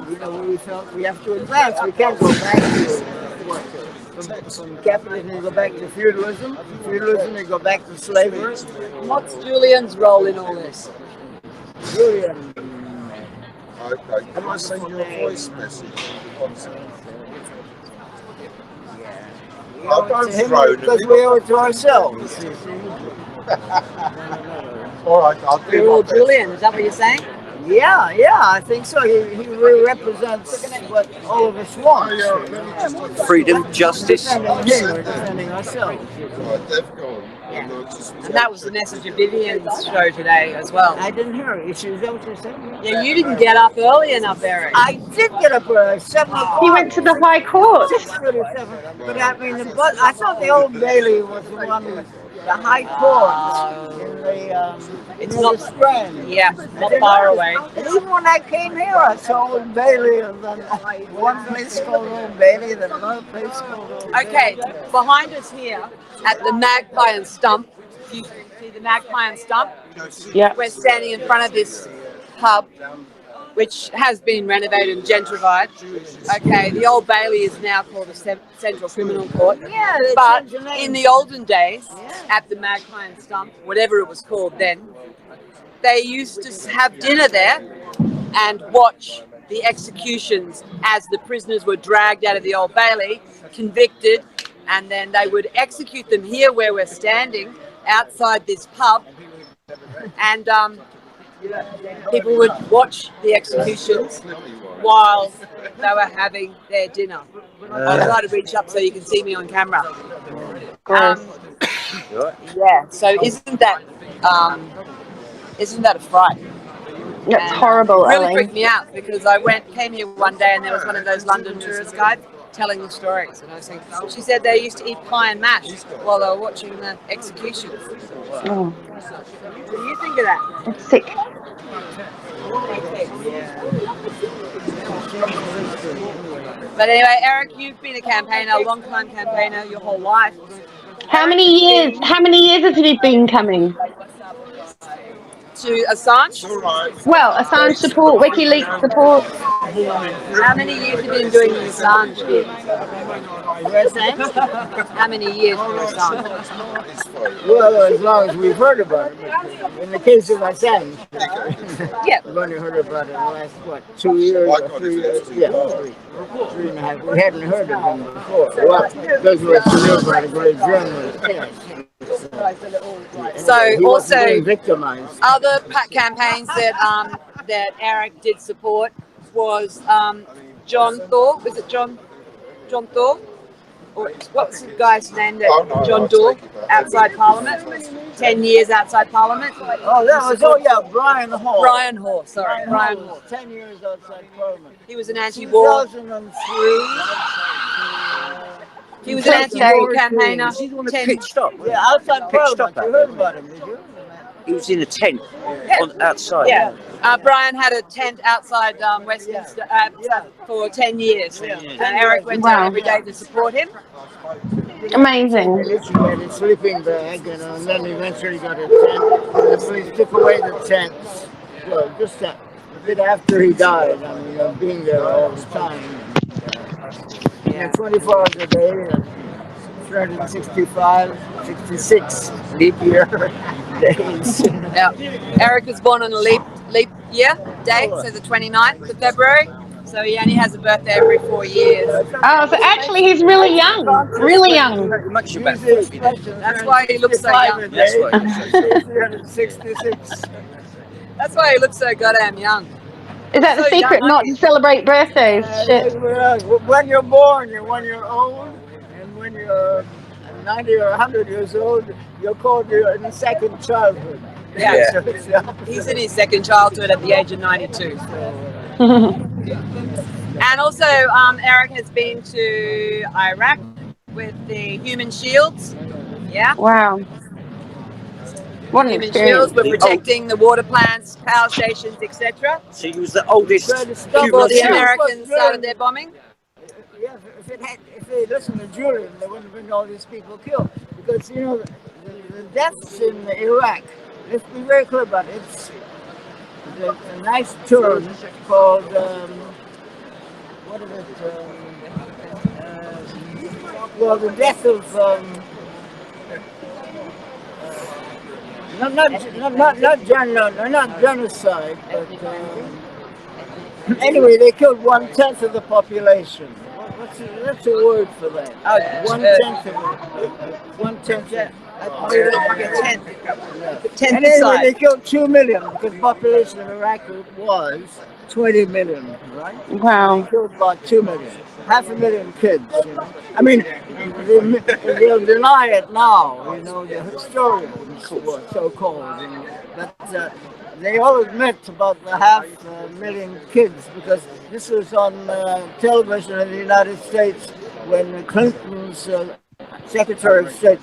Speaker 10: you know, we felt we have to advance. We can't go back to from capitalism, we go back to feudalism. Feudalism, we go back to slavery.
Speaker 11: What's Julian's role in all this?
Speaker 10: Julian.
Speaker 7: Okay, can I send you a voice message?
Speaker 10: I don't throw because we owe it to ourselves.
Speaker 7: All right, I'll do
Speaker 11: You're all Julian, is that what you're saying?
Speaker 10: Yeah, I think so. He really represents what all of us want.
Speaker 2: Freedom, justice.
Speaker 10: We're defending ourselves.
Speaker 11: Yeah. And that was the message of Vivienne's show today as well.
Speaker 10: I didn't hear it. Is that what you're saying?
Speaker 11: Yeah, you didn't get up early enough, Eric.
Speaker 10: I did get up early, 7 o'clock.
Speaker 6: He went to the High Court.
Speaker 10: But I mean, I thought the Old Bailey was the one the High Court in the
Speaker 11: It's
Speaker 10: near
Speaker 11: not-
Speaker 10: the Strand.
Speaker 11: Yeah, not far away.
Speaker 10: And even when I came here, I saw Old Bailey, and then one place called Old Bailey, then another place called Old Bailey.
Speaker 11: Okay, behind us here at the Magpie and Stump, do you see the Magpie and Stump?
Speaker 12: Yeah.
Speaker 11: We're standing in front of this pub, which has been renovated and gentrified. Okay, the Old Bailey is now called the Central Criminal Court.
Speaker 10: Yeah, they
Speaker 11: But
Speaker 10: changed the name.
Speaker 11: in the olden days, at the Magpie and Stump, whatever it was called then, they used to have dinner there and watch the executions as the prisoners were dragged out of the Old Bailey, convicted, and then they would execute them here where we're standing, outside this pub. And people would watch the executions while they were having their dinner. I'll try to reach up so you can see me on camera. Yeah, so isn't that a fright?
Speaker 12: That's horrible,
Speaker 11: It really
Speaker 12: Ellie.
Speaker 11: freaked me out because I came here one day and there was one of those London tourist guides telling the stories, and I was thinking, she said they used to eat pie and mash while they were watching the executions.
Speaker 12: Oh,
Speaker 11: What do you think of that?
Speaker 12: it's sick.
Speaker 11: But anyway, Eric, you've been a campaigner, a long-time campaigner, your whole life.
Speaker 12: How many years? How many years has he been coming?
Speaker 11: To Assange?
Speaker 12: Well, Assange support, WikiLeaks support.
Speaker 11: How many years have you been doing the Assange gig? How many years for Assange?
Speaker 10: Well, as long as we've heard about it. In the case of Assange,
Speaker 11: yeah,
Speaker 10: we've only heard about it in the last, 2 years or 3 years? Yeah, 3.5. We hadn't heard of him before. Well, those were knew by the great journalist.
Speaker 11: So
Speaker 10: He wasn't
Speaker 11: also
Speaker 10: being victimized.
Speaker 11: other campaigns that that Eric did support was John Thor. Was it John Thor? Or what's the guy's name? That John Thor outside Parliament. 10 years outside Parliament.
Speaker 10: Oh, that was Brian Hall.
Speaker 11: Brian Hall. Sorry, Brian Hall.
Speaker 10: 10 years outside Parliament.
Speaker 11: He was an anti-war.
Speaker 10: 2003.
Speaker 11: He was an anti-war campaigner.
Speaker 2: He's the one that pitched up.
Speaker 10: Yeah, outside Parliament. You heard about him, did you?
Speaker 2: He was in a tent outside.
Speaker 11: Yeah. Brian had a tent outside Westminster for 10 years. And Eric went down every day to support him.
Speaker 12: Amazing.
Speaker 10: He literally had a sleeping bag, and then eventually got a tent. And the police took away the tents. Well, just a bit after he died. I mean, being there all the time. 24 hours a day, 365, 66 leap year days.
Speaker 11: Yeah. Eric was born on a leap year date, so the 29th of February. So he only has a birthday every 4 years.
Speaker 12: Oh, so actually he's really young. Really young.
Speaker 2: Much about
Speaker 11: That's why he looks so young.
Speaker 2: That's right.
Speaker 10: 366.
Speaker 11: That's why he looks so goddamn young.
Speaker 12: Is that the
Speaker 11: So
Speaker 12: secret
Speaker 11: young,
Speaker 12: not to celebrate birthdays? Shit.
Speaker 10: When you're born, you're 1 year old, and when you're 90 or 100 years old, you're called in second childhood.
Speaker 11: Yeah.
Speaker 10: So it's the opposite.
Speaker 11: He's in his second childhood at the age of 92. And also, Eric has been to Iraq with the Human Shields. Yeah.
Speaker 12: Wow. What an
Speaker 11: Human
Speaker 12: experience.
Speaker 11: Shields were protecting the water plants, power stations, etc.
Speaker 2: So he was the oldest
Speaker 11: Before the Americans started their bombing.
Speaker 10: Yeah, if they listened to Julian, there wouldn't have been all these people killed. Because, you know, the deaths in Iraq, let's be very clear about it. It's a nice term called, what is it? Well, the death of, not genocide, but anyway, they killed 1/10 of the population. That's a word for that. 1/10 of it. 1/10. Yeah. And anyway, they killed 2 million because the population of Iraq was 20 million, right?
Speaker 12: Wow.
Speaker 10: They killed about 2 million. 500,000 kids. You know? I mean, they'll deny it now, you know, the historians, so-called. But they all admit about the 500,000 kids because this was on television in the United States when Clinton's Secretary of State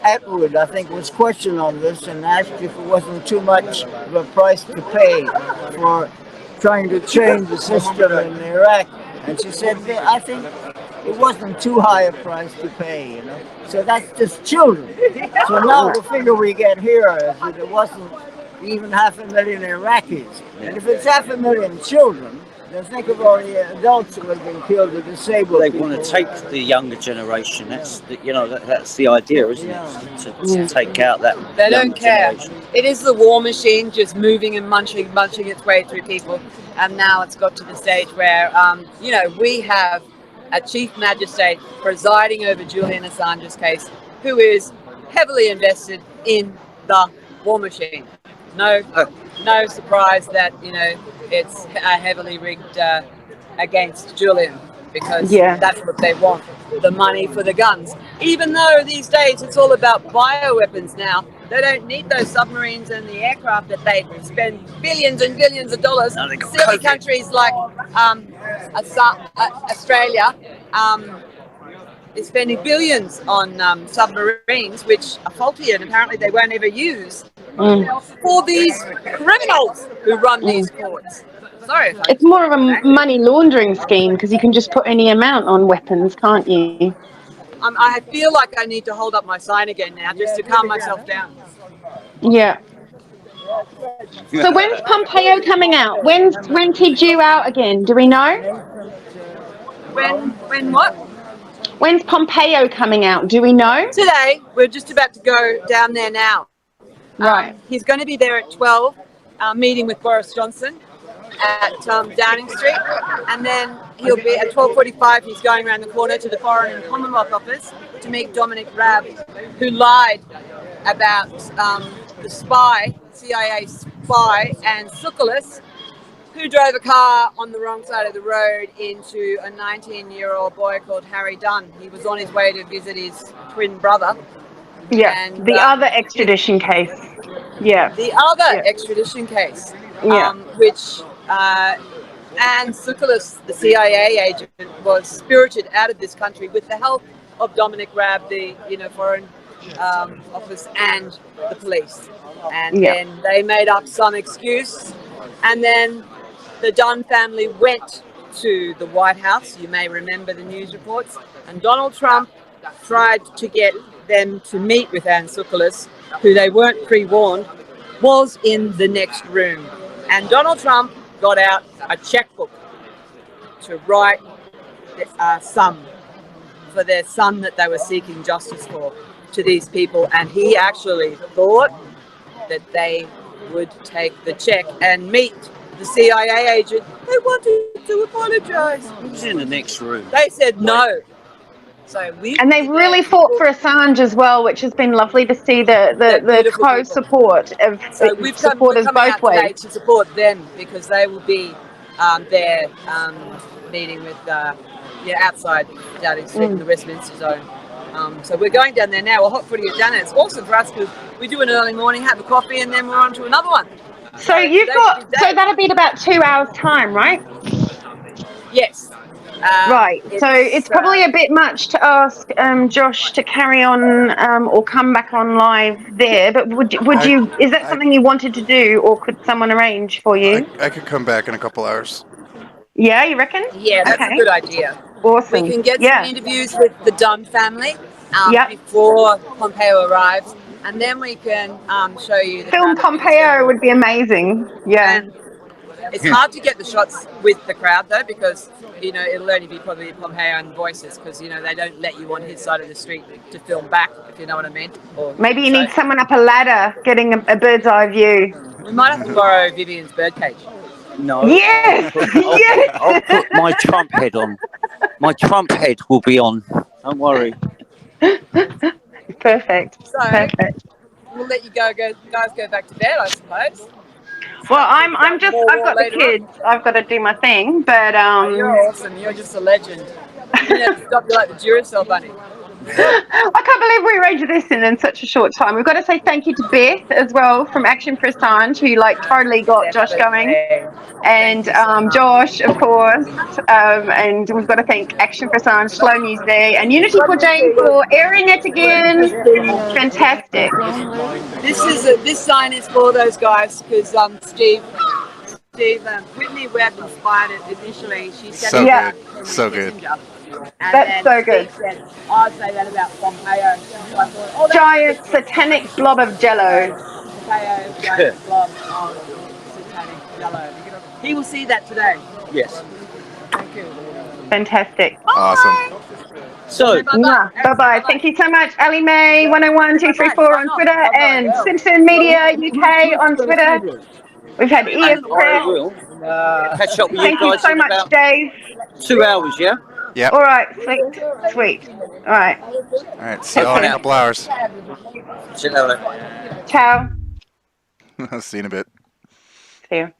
Speaker 10: Atwood, I think, was questioned on this and asked if it wasn't too much of a price to pay for trying to change the system in Iraq. And she said, I think it wasn't too high a price to pay, you know. So that's just children. So now the figure we get here is that it wasn't even 500,000 Iraqis. And if it's 500,000 children, then think of all the adults who have been killed, the disabled
Speaker 2: They
Speaker 10: people.
Speaker 2: want to take the younger generation. That's the, that's the idea, isn't it? To take out that.
Speaker 11: They don't care.
Speaker 2: Generation.
Speaker 11: It is the war machine just moving and munching its way through people. And now it's got to the stage where, we have a chief magistrate presiding over Julian Assange's case, who is heavily invested in the war machine. No surprise that, it's heavily rigged against Julian, because that's what they want, the money for the guns. Even though these days it's all about bioweapons now, they don't need those submarines and the aircraft that they spend billions and billions of dollars. Silly countries like Australia is spending billions on submarines, which are faulty and apparently they won't ever use for these criminals who run these courts. Sorry.
Speaker 6: It's more of a money laundering scheme because you can just put any amount on weapons, can't you?
Speaker 11: I feel like I need to hold up my sign again now just to calm myself down.
Speaker 6: Yeah. So when's Pompeo coming out? When's he due out again? Do we know?
Speaker 11: When what?
Speaker 6: When's Pompeo coming out? Do we know?
Speaker 11: Today. We're just about to go down there now.
Speaker 6: Right.
Speaker 11: He's going to be there at 12, meeting with Boris Johnson at Downing Street, and then he'll be at 12:45. He's going around the corner to the Foreign and Commonwealth Office to meet Dominic Raab, who lied about the spy, CIA spy, and Tsoukalos, who drove a car on the wrong side of the road into a 19-year-old boy called Harry Dunn. He was on his way to visit his twin brother.
Speaker 6: Yeah,
Speaker 11: and,
Speaker 6: the other extradition case. Yeah.
Speaker 11: The other extradition case.
Speaker 6: Yeah.
Speaker 11: Which Anne Tsoukalos, the CIA agent, was spirited out of this country with the help of Dominic Raab, the Foreign Office, and the police. And then they made up some excuse, and then the Dunn family went to the White House. You may remember the news reports, and Donald Trump tried to get them to meet with Anne Tsoukalos, who they weren't pre-warned was in the next room. And Donald Trump got out a checkbook to write a sum for their son that they were seeking justice for to these people. And he actually thought that they would take the check and meet the CIA agent. They wanted to apologize.
Speaker 2: Who's in the next room?
Speaker 11: They said no. So
Speaker 6: and they really fought for Assange as well, which has been lovely to see the co-support of supporters both ways.
Speaker 11: To support them, because they will be there meeting with outside Downing Street in the Westminster zone. So we're going down there now. We're hot footing it down there. It's awesome for us because we do an early morning, have a coffee, and then we're on to another one.
Speaker 6: So you've got, so that'll be in about 2 hours time, right?
Speaker 11: Yes.
Speaker 6: Right, so it's probably a bit much to ask Josh to carry on or come back on live there, but would you, is that something you wanted to do, or could someone arrange for you?
Speaker 5: I could come back in a couple hours.
Speaker 6: Yeah, you reckon?
Speaker 11: Yeah, that's a good idea.
Speaker 6: Awesome.
Speaker 11: We can get some interviews with the Dunn family before Pompeo arrives, and then we can show you the
Speaker 6: film Pompeo would be amazing. Yeah.
Speaker 11: And it's hard to get the shots with the crowd though, because it'll only be probably Pompeo and voices, because they don't let you on his side of the street to film back, if you know what I mean.
Speaker 6: Maybe you need someone up a ladder getting a bird's eye view.
Speaker 11: We might have to borrow Vivienne's birdcage.
Speaker 2: No.
Speaker 6: Yes.
Speaker 2: I'll put my Trump head on. My Trump head will be on. Don't worry.
Speaker 6: Perfect.
Speaker 11: So,
Speaker 6: perfect.
Speaker 11: We'll let you guys go back to bed, I suppose.
Speaker 6: Well, I've got the kids. I've got to do my thing, but
Speaker 11: you're awesome. You're just a legend. You never stop. You're like the Duracell bunny.
Speaker 6: I can't believe we arranged this in such a short time. We've got to say thank you to Beth as well from Action for Assange, who like totally got Josh going, and Josh, of course, and we've got to thank Action for Assange, Slow News Day, and Unity for Jane for airing it again. Fantastic.
Speaker 11: This sign is for those guys because Steve Whitney Webb inspired it initially. She said
Speaker 5: So
Speaker 11: it
Speaker 5: good. So good.
Speaker 11: And
Speaker 6: That's so good.
Speaker 11: Said, I'd say that about Pompeo. So I thought,
Speaker 6: Giant satanic blob of jello.
Speaker 11: Pompeo, giant blob of satanic jello. He will see that today.
Speaker 2: Yes.
Speaker 11: Thank you.
Speaker 6: Fantastic.
Speaker 5: Awesome.
Speaker 2: So,
Speaker 6: bye-bye. Thank you so much, Ali May 101-234 on Twitter and Simpson Media UK on Twitter. We've had Ian Press.
Speaker 2: I will catch up with you
Speaker 6: Thank you
Speaker 2: guys
Speaker 6: so
Speaker 2: in
Speaker 6: much,
Speaker 2: about
Speaker 6: Dave.
Speaker 2: 2 hours, yeah?
Speaker 5: Yeah.
Speaker 6: All right, sweet. All right.
Speaker 5: All right. See y'all in a couple hours.
Speaker 2: See you later.
Speaker 6: Ciao.
Speaker 5: See you in a bit.
Speaker 6: See you.